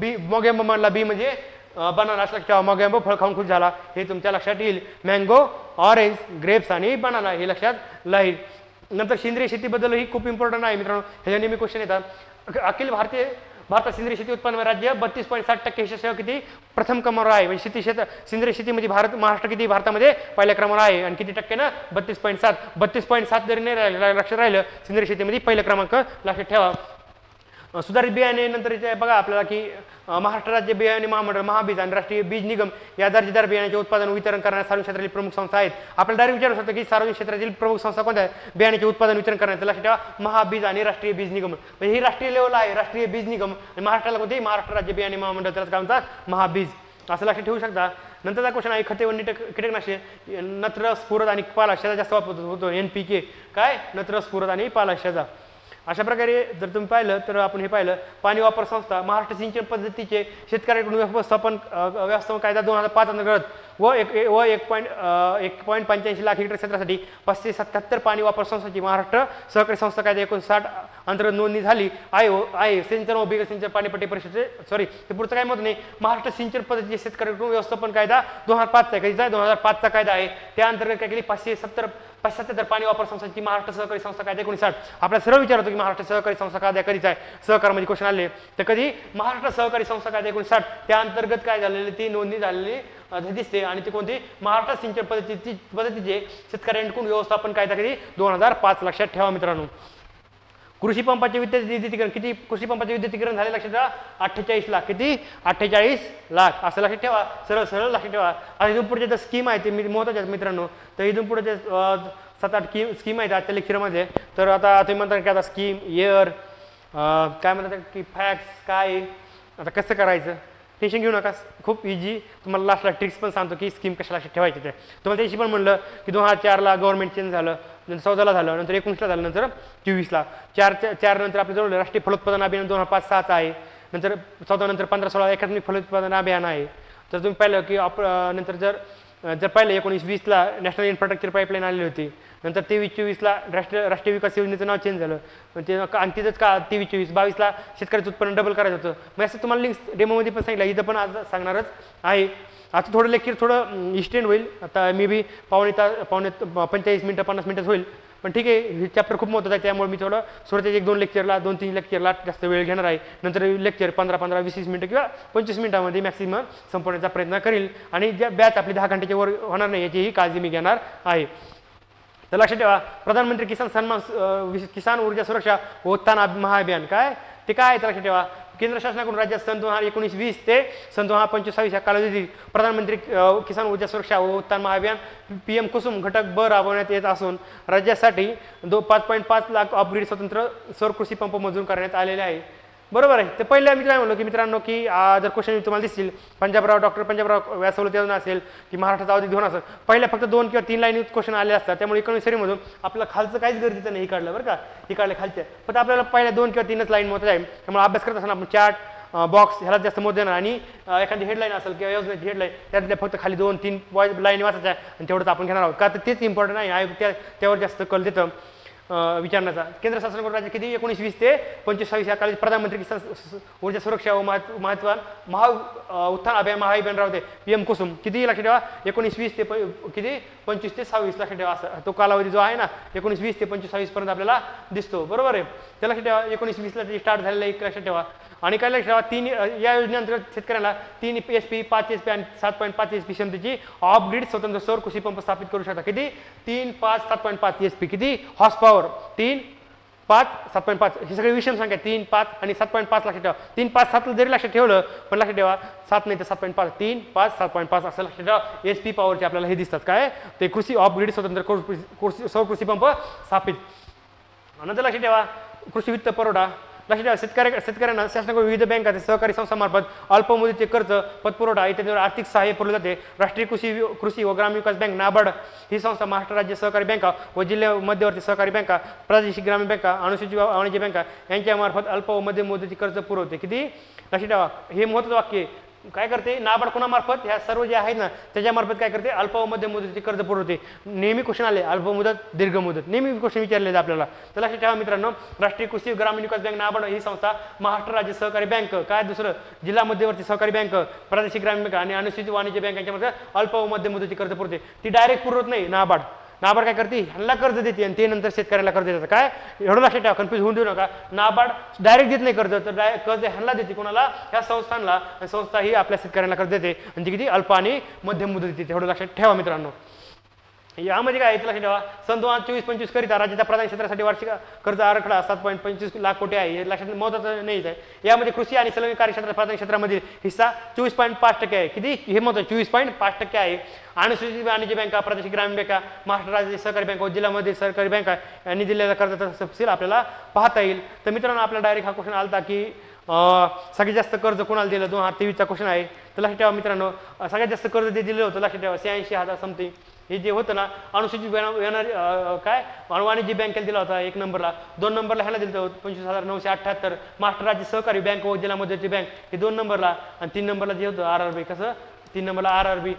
बी मॉगॅम्बो म्हणला बी म्हणजे बनाना. असं लक्षात ठेवा. मॉगॅम्बो फळ खाऊन खुश झाला हे तुमच्या लक्षात येईल. मँगो, ऑरेंज, ग्रेप्स आणि बनाना हे लक्षात राहील. नंतर सेंद्रिय शेतीबद्दल ही खूप इम्पॉर्टंट आहे मित्रांनो. ह्याच्या नेहमी क्वेश्चन येतात. अखिल भारतात सेंद्रिय शेती उत्पन्न राज्य 32.7% यशस्वी किती प्रथम क्रमांकावर आहे. म्हणजे सेंद्रिय शेतीमध्ये महाराष्ट्र किती भारतामध्ये पहिल्या क्रमांकावर आहे. आणि किती टक्के ना 32.7. 32.7 जरी नाही लक्षात राहिलं सेंद्रिय शेतीमध्ये पहिलं क्रमांक लक्षात ठेवा. सुधारित बियाणे नंतर बघा आपल्याला की महाराष्ट्र राज्य बियाणे महामंडळ, महाबीज आणि राष्ट्रीय बीज निगम या दर्जेदार बियाण्याचे उत्पादन वितरण करणाऱ्या सार्वजनिक क्षेत्रातील प्रमुख संस्था आहेत. आपल्याला डायरेक्ट विचारू शकतो की सार्वजनिक क्षेत्रातील प्रमुख संस्था कोणत्या आहेत. बियाण्याचे उत्पादन वितरण करण्याचं लक्षात ठेवा महाबीज आणि राष्ट्रीय बीज निगम. म्हणजे ही राष्ट्रीय लेवल आहे राष्ट्रीय बीज निगम. आणि महाराष्ट्राला कोणती महाराष्ट्र राज्य बियाणे महामंडळ त्याला काय म्हणतात महाबीज असं लक्षात ठेवू शकता. नंतरचा क्वेश्चन आहे खते व कीटकनाशके नत्र स्फुरद आणि पालाशेजा जास्त वापर होतो. NPK काय नत्र स्फुरद आणि पालाशेजा. अशा प्रकारे जर तुम्ही पाहिलं तर आपण हे पाहिलं पाणी वापर संस्था महाराष्ट्र सिंचन पद्धतीचे शेतकऱ्यांकडून व्यवस्थापन कायदा 2005 अंतर्गत व 1.85 लाख हेक्टर क्षेत्रासाठी 577 पाणी वापर संस्थांची महाराष्ट्र सहकारी संस्था कायदा 1960 अंतर्गत नोंदणी झाली आहे. सिंचन व बिगर सिंचन पाणीपट्टी परिषदेचे सॉरी ते पुढचं काय मत नाही. महाराष्ट्र सिंचन पद्धतीचे शेतकऱ्यांकडून व्यवस्थापन कायदा 2005चा कधीचा 2005चा कायदा आहे. त्या अंतर्गत काय केली 577 पाणी वापर संस्थांची महाराष्ट्र सहकारी संस्था कायदा 1960. आपल्याला सरळ विचारतो की महाराष्ट्र सहकारी संस्था कायदा कधीचा आहे. सहकारमध्ये क्वेश्चन आले तर कधी महाराष्ट्र सहकारी संस्था कायदा 1960 त्या अंतर्गत काय झालेली ती नोंदणी झालेली दिसते. आणि ती कोणती महाराष्ट्र सिंचन पद्धतीचे शेतकऱ्यांकडून व्यवस्थापन कायदा कधी 2005 लक्षात ठेवा मित्रांनो. कृषी पंपाचे विद्युतीकरण किती कृषी पंपाचे विद्युतीकरण झाले लक्षात ठेवा 48 लाख. किती 48 लाख असं लक्षात ठेवा. सरळ सरळ लक्षात ठेवा. आता इथून पुढे ज्या स्कीम आहे ते महत्त्वाचे आहेत मित्रांनो. तर इथून पुढे जे 7-8 स्कीम आहेत आजच्या लेक्चरमध्ये. तर आता तुम्ही म्हणता की आता स्कीम एअर काय म्हणतात की फॅक्स काय आता कसं करायचं टेन्शन घेऊ नका. खूप इझी तुम्हाला लास्टला ट्रिक्स पण सांगतो की स्कीम कशा लक्षात ठेवायची ते. तुम्हाला त्याशी पण म्हणलं की 2004ला गव्हर्नमेंट चेंज झालं, नंतर 14ला झालं, नंतर 19ला झालं, नंतर 24ला. 4 नंतर आपल्याजवळ राष्ट्रीय फलोत्पादन अभियान 2005-6 आहे. नंतर 14 नंतर 15-16 एकात्मिक फलोत्पादन अभियान आहे. तर तुम्ही पाहिलं की नंतर जर पाहिलं 19-20ला नॅशनल इन्फ्रास्ट्रक्चर पाईपलाईन आलेली होती. नंतर 23-24ला राष्ट्रीय विकास योजनेचं नाव चेंज झालं. ते आणि तिथंच का 23-22ला शेतकऱ्याचं उत्पन्न डबल करायचं होतं. मग असं तुम्हाला लिंक्स डेमोमध्ये पण सांगितलं इथं पण आज सांगणारच आहे. आता थोडं लेक्चर थोडं इस्टेंड होईल. आता मे बी पावणे 45 मिनटं 50 मिनटं होईल. पण ठीक आहे हे चॅप्टर खूप महत्त्वाचं आहे त्यामुळे मी थोडं सुरुवातीच्या 1-2 लेक्चरला 2-3 लेक्चरला जास्त वेळ घेणार आहे. नंतर लेक्चर 15-15, 20-20 मिनटं किंवा 25 मिनटामध्ये मॅक्सिमम संपवण्याचा प्रयत्न करील. आणि ज्या बॅच आपली 10 घंट्याच्या वर होणार नाही याचीही काळजी मी घेणार आहे. तर लक्षात ठेवा प्रधानमंत्री किसान ऊर्जा सुरक्षा व उत्थान महाअभियान काय ते काय आहे लक्षात ठेवा. केंद्र शासनाकडून राज्यात सन 2019-20 ते सन 2025 या कालावधीत प्रधानमंत्री किसान ऊर्जा सुरक्षा व उत्थान महाअभियान PM कुसुम घटक ब राबवण्यात येत असून राज्यासाठी 5.5 लाख अपग्रेड स्वतंत्र सौर कृषी पंप मंजूर करण्यात आलेले आहे. बरोबर आहे. तर पहिल्या मी काय म्हणलो की मित्रांनो की जर क्वेश्चन तुम्हाला दिसतील डॉक्टर पंजाबराव व्यासवलती योजना असेल की महाराष्ट्राचा अवधी धोरण असेल पहिल्या फक्त 2 किंवा 3 लाईन क्वेश्चन आले असतात. त्यामुळे इकॉनॉमिक सरीमधून आपल्याला खालचं काहीच गरजेचं नाही काढलं बरं का. हे काढले खालचे फक्त आपल्याला पहिल्या 2 किंवा 3च लाईन महत्त्वाचं आहे. त्यामुळे अभ्यास करत असताना आपण चार्ट बॉक्स ह्याला जास्त महत्त्व देणार आणि एखादी हेडलाईन असेल किंवा योजनेची हेडलाईन त्यातल्या फक्त खाली 2-3 लाईन वाचायच्या आणि तेवढंच आपण घेणार आहोत का तर तेच इम्पॉर्टंट आहे. आयोग त्यावर जास्त कल देतं विचारण्याचा. केंद्र शासनाकडून राज्य किती 19-20 ते 25-26 या काळात प्रधानमंत्री किसान ऊर्जा सुरक्षा व महत्वान उत्थान अभियान महाअभियान राहते PM कुसुम किती लक्षात ठेवा 19-20 ते किती 25 ते 26 लक्षात ठेवा. असं तो कालावधी जो आहे ना 19-20 ते 25-26 पर्यंत आपल्याला दिसतो. बरोबर आहे. त्या लक्षात ठेवा 19-20ला ते स्टार्ट झालेलं एक लक्षात ठेवा. आणि काय लक्षात ठेवा 3 या योजनेअंतर्गत शेतकऱ्यांना 3 HP 5 HP आणि 7.5 HP क्षमतेची ऑफ ग्रीड स्वतंत्र सौर कृषी पंप स्थापित करू शकता. किती 3, 5, 7.5 HP किती हॉर्स पॉवर 3, 5, 7.5 ही सगळी विषम संख्या 3, 5 आणि 7.5 लक्षात ठेवा. 3, 5, 7 जरी लक्षात ठेवलं पण लक्षात ठेवा 7 नाही तर 7.5 3, 5, 7.5 असं लक्षात ठेवा. SP पॉवरचे आपल्याला हे दिसतात काय ते कृषी ऑफ ग्रीड स्वतंत्र सौर कृषी पंप स्थापित. नंतर लक्षात ठेवा कृषी वित्त पुरवठा लक्षात ठेवा शेतकऱ्यांना शासनाकडून विविध बँकाचे सहकारी संस्थांमार्फत अल्पमुदतीचे कर्ज पतपुरवठा इत्यादीवर आर्थिक सहाय्य पुरवले जाते. राष्ट्रीय कृषी व ग्रामीण विकास बँक नाबार्ड ही संस्था महाराष्ट्र राज्य सहकारी बँका व जिल्हा मध्यवर्ती सहकारी बँका प्रादेशिक ग्रामीण बँका अनुसूचित वाणिज्य बँका यांच्यामार्फत अल्प व मध्यम मुदतीचे कर्ज पुरवते. किती लक्षात ठेवा हे महत्त्वाचं वाक्य काय करते नाबार्ड कोणामार्फत ह्या सर्व जे आहेत ना त्याच्यामार्फत काय करते अल्प व मध्यम मुदतीचे कर्ज पुरवते. नेहमी क्वेश्चन आले अल्प मुदत दीर्घ मुदत नेहमी क्वेश्चन विचारले आपल्याला. तर लक्षात ठेवा मित्रांनो राष्ट्रीय कृषी ग्रामीण विकास बँक नाबार्ड ही संस्था महाराष्ट्र राज्य सहकारी बँक काय दुसरं जिल्हा मध्यवर्ती सहकारी बँक प्रादेशिक ग्रामीण बँक आणि अनुसूचित वाणिज्य बँकांच्या मध्ये अल्प व मध्यम मुदतीचे कर्ज पुरवते. ती डायरेक्ट पुरवत नाही नाबार्ड. नाबार्ड काय करते ह्यांना कर्ज देते आणि ते नंतर शेतकऱ्याला कर्ज देतात. काय एवढं लक्षात ठेवा कन्फ्युज होऊन देऊ नका. नाबार्ड डायरेक्ट देत नाही कर्ज तर कर्ज ह्यांना देते कोणाला ह्या संस्थांना. संस्था ही आपल्या शेतकऱ्यांना कर्ज देते आणि ती किती अल्प आणि मध्यम मुदतीचे एवढं लक्षात ठेवा मित्रांनो. यामध्ये काय लक्षात ठेवा सन 2024-25 करिता राज्याच्या प्रधान क्षेत्रासाठी वार्षिक कर्ज आराखडा 7.25 लाख कोटी आहे. हे लक्षात महत्त्वाचं नाही आहे. यामध्ये कृषी आणि संलग्न कार्यक्षेत्रात प्रधान क्षेत्रामधील हिस्सा 24.5% आहे. किती हे महत्त्वाचं 24.5% आहे. अनुसूचित वाणिज्य बँका प्रादेशिक ग्रामीण बँका महाराष्ट्र राज्य सहकारी बँक व जिल्ह्यामध्ये सहकारी बँका यांनी दिलेल्या कर्जाचा तपशील आपल्याला पाहता येईल. तर मित्रांनो आपल्याला डायरेक्ट हा क्वेश्चन आलता की सगळ्यात जास्त कर्ज कोणाला दिलं 2023चा क्वेश्चन आहे. तर लक्षात ठेवा मित्रांनो सगळ्यात जास्त कर्ज जे दिलं होतं लक्षात ठेवा 86,000 समथिंग. हे जे होतं ना अनुसूचित काय वाणिज्य बँकेला दिला होता 1 नंबरला. 2 नंबरला ह्याला दिलं होतं 25,978. महाराष्ट्र राज्य सहकारी बँक व जिल्हा मध्यवर्ती बँक हे 2 नंबरला आणि 3 नंबरला जे होतं RRB कसं 3 नंबरला RRB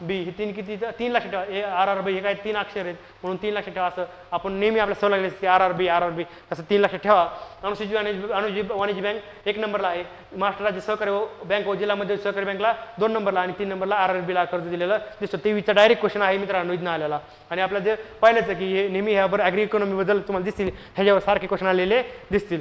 हे 3 किती 3 लक्षात ठेवा. RRB हे काय 3 अक्षर आहेत म्हणून 3 लक्षात ठेवा. असं आपण नेहमी आपल्या सवय लागली असते RRB कसं 3 लक्षात ठेवा. अनुसूचित वाणिज्य बँक 1 नंबरला आहे. महाराष्ट्र राज्य सहकारी बँक व जिल्हा मध्यवर्ती सहकारी बँकला 2 नंबरला आणि 3 नंबरला RRBला कर्ज दिलेलं दिसतं. 23चा डायरेक्ट क्वेश्चन आहे मित्रांनो इथं आलेला. आणि आपलं जे पाहिलंच की हे नेहमी ह्यावर ॲग्री इकॉनॉमीबद्दल तुम्हाला दिसतील ह्याच्यावर सारखे क्वेश्चन आलेले दिसतील.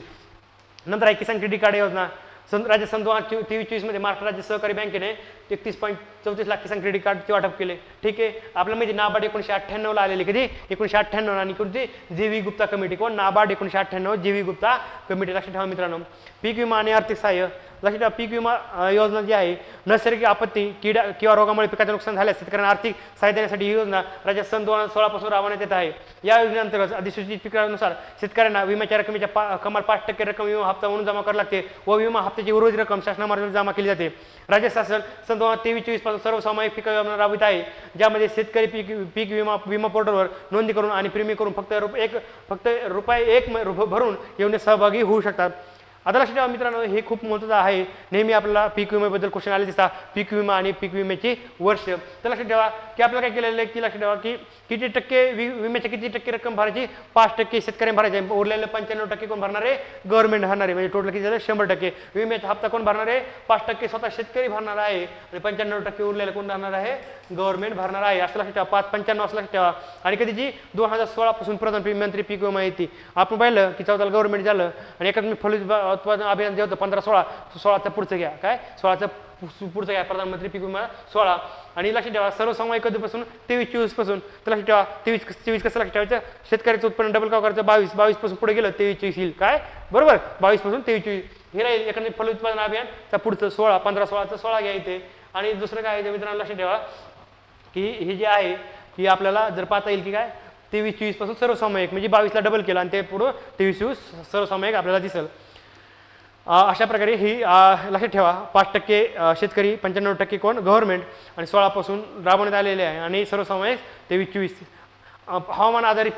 नंतर आहे किसान क्रेडिट कार्ड योजना राज्य सन 2023 मध्ये महाराष्ट्र राज्य सहकारी बँकेने 31.34 लाख किसान क्रेडिट कार्डचे वाटप केले. ठीक आहे आपलं म्हणजे नाबार्ड 1998ला आलेले कधी 1998 आणि कोणती JV गुप्ता कमिटी कोण नाबार्ड 1998 JV गुप्ता कमिटी. लक्षात ठेवा मित्रांनो. पीक विमा आणि आर्थिक सहाय्य लक्षात ठेवा. पीक विमा योजना जी आहे नैसर्गिक आपत्ती किडा किंवा रोगामुळे पिकाचे नुकसान झाल्यास शेतकऱ्यांना आर्थिक सहाय्य देण्यासाठी ही योजना राज्यात सन 2016 पासून राबवण्यात येत आहे. या योजनेअंतर्गत अधिसूचित पिकानुसार शेतकऱ्यांना विम्याच्या रकमेच्या कमाल 5% रक्कम विमा हप्ता म्हणून जमा करावी लागते व विमा हप्त्याची उर्वरित रक्कम शासनामार्फत जमा केली जाते. राज्य शासन सन 2023-24 पासून सर्वसामायिक पीक विमा राबवित आहे ज्यामध्ये शेतकरी पीक विमा पोर्टलवर नोंदणी करून आणि प्रीमियम करून फक्त रुपये 1 भरून योजनेत सहभागी होऊ शकतात. आता लक्षात ठेवा मित्रांनो हे खूप महत्त्वाचं आहे. नेहमी आपल्याला पीक विम्याबद्दल क्वेश्चन आले दिसतात पीक विमा आणि पीक विम्याची वर्ष. तर लक्षात ठेवा की आपल्याला काय केलेलं आहे की लक्षात ठेवा की किती टक्के विम्याच्या किती टक्के रक्कम भरायची 5% शेतकऱ्यांनी भरायचे. उरलेलं 95% कोण भरणारे गव्हर्नमेंट भरणारे म्हणजे टोटल किती झालं 100%. विम्याचा हप्ता कोण भरणारे 5% स्वतः शेतकरी भरणार आहे आणि 95% उरलेलं कोण भरणार आहे गव्हर्नमेंट भरणार आहे. असं लक्षात ठेवा 5-95 असं लक्षात ठेवा. आणि कधीची 2016 पासून प्रधानमंत्री पीक विमा येते. आपण पाहिलं की 14 गव्हर्नमेंट झालं आणि एकात्मिक फलित उत्पादन अभियान जे होतं 15-16 पुढचं घ्या काय 16 पुढचं घ्या प्रधानमंत्री पीक विमा 16. आणि लक्षात ठेवा सर्वसामायिक कधीपासून 23-24 पासून. तर लक्षात ठेवा 23 कसं लक्षात ठेवायचं शेतकऱ्याचं उत्पन्न डबल का करायचं 22 पासून पुढे गेलं 23-24 येईल काय बरोबर 22 पासून 23-24 हे राहील. एखादं फल उत्पादन अभियान पुढचं 16 15-16चं 16 घ्या इथे. आणि दुसरं काय आहे मित्रांनो लक्षात ठेवा की हे जे आहे की आपल्याला जर पाहता येईल की काय 23-24 पासून सर्वसामायिक म्हणजे 22ला डबल केलं आणि ते पुढं 23-24 सर्वसामायिक आपल्याला दिसेल. अशा प्रकारे ही लक्षात ठेवा 5% शेतकरी 95% कोण गव्हर्नमेंट आणि 16 पासून राबवण्यात आलेले आहे आणि सर्वसामायिक 23-24. हवामान आधारित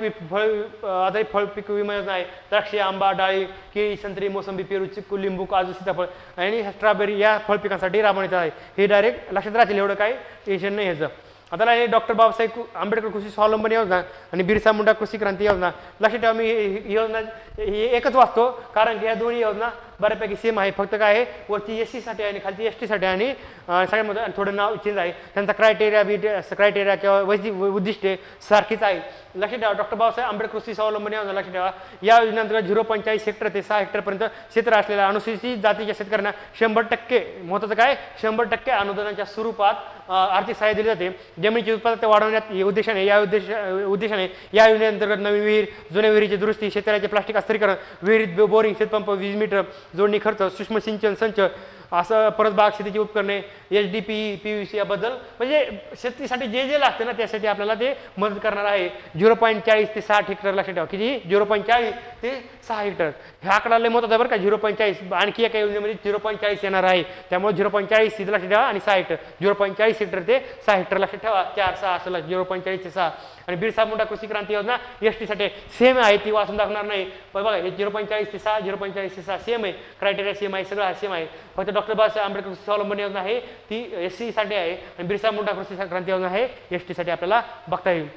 फळ पीक विमा योजना आहे. द्राक्षे आंबा डाळी केळी संत्री मोसंबी पेरू चिक्कू लिंबू काजू सीताफळ आणि स्ट्रॉबेरी या फळ पिकांसाठी राबवण्यात आहे. हे डायरेक्ट लक्षात राहतील एवढं काही टेन्शन नाही ह्याचं. आता हे डॉक्टर बाबासाहेब आंबेडकर कृषी स्वावलंबन योजना आणि बिरसा मुंडा कृषी क्रांती योजना. लक्षात ठेवा मी ही योजना ही एकच वाचतो कारण की या दोन्ही योजना बऱ्यापैकी सेम आहे. फक्त काय आहे वरती SC साठी आणि खालती ST साठी आणि सगळ्यामध्ये थोडं नाव चेंज आहे. त्यांचा क्रायटेरिया किंवा उद्दिष्टे सारखीच आहे. लक्षात ठेवा डॉक्टर बाबासाहेब आंबेडकर कृषी स्वावलंबन योजना लक्षात ठेवा या योजनेअंतर्गत 0.40 हेक्टर ते 6 हेक्टरपर्यंत क्षेत्र असलेल्या अनुसूचित जातीच्या शेतकऱ्यांना 100% महत्त्वाचं काय 100% अनुदानाच्या स्वरूपात आर्थिक सहाय्य दिले जाते. जमिनीची उत्पादकता वाढवण्यात उद्देशाने या योजनेअंतर्गत नवीन विहीर जुन्या विहिरीची दुरुस्ती शेतकऱ्याचे प्लास्टिक अस्थिरीकरण विहिरीत बोरिंग शेतपंप वीज मीटर जोडणी खर्च सूक्ष्म सिंचन संच असं परत बाग शेतीची उपकरणे HDPE PVC याबद्दल म्हणजे शेतीसाठी जे जे लागते ना त्यासाठी आपल्याला ते मदत करणार आहे. 0.40 ते 60 हेक्टर लक्षात ठेवा किती 0.40 ते 6 हेक्टर ह्या आकडा लय महत्त्वाचा बरं का 0.40 आणखी एका योजनेमध्ये 0.40 येणार आहे. त्यामुळे 0.40 तिथे लक्षात ठेवा आणि 6 हेक्टर 0.40 हेक्टर ते 6 हेक्टर लक्षात ठेवा 4-6 असं 0.40 ते 6. आणि बिरसा मुंडा कृषी क्रांती योजना ST साठी सेम आहे ती वाचून दाखवणार नाही पण बघा हे 0.40 ते 6 0.40 ते 6 सेम आहे. क्रायटेरिया सेम आहे, सगळं सेम आहे. फक्त डॉक्टर बाबासाहेब आंबेडकर स्वावलंबन योजना आहे ती SC साठी आहे आणि बिरसा मुंडा कृषी क्रांती योजना आहे ST साठी आपल्याला बघता येईल.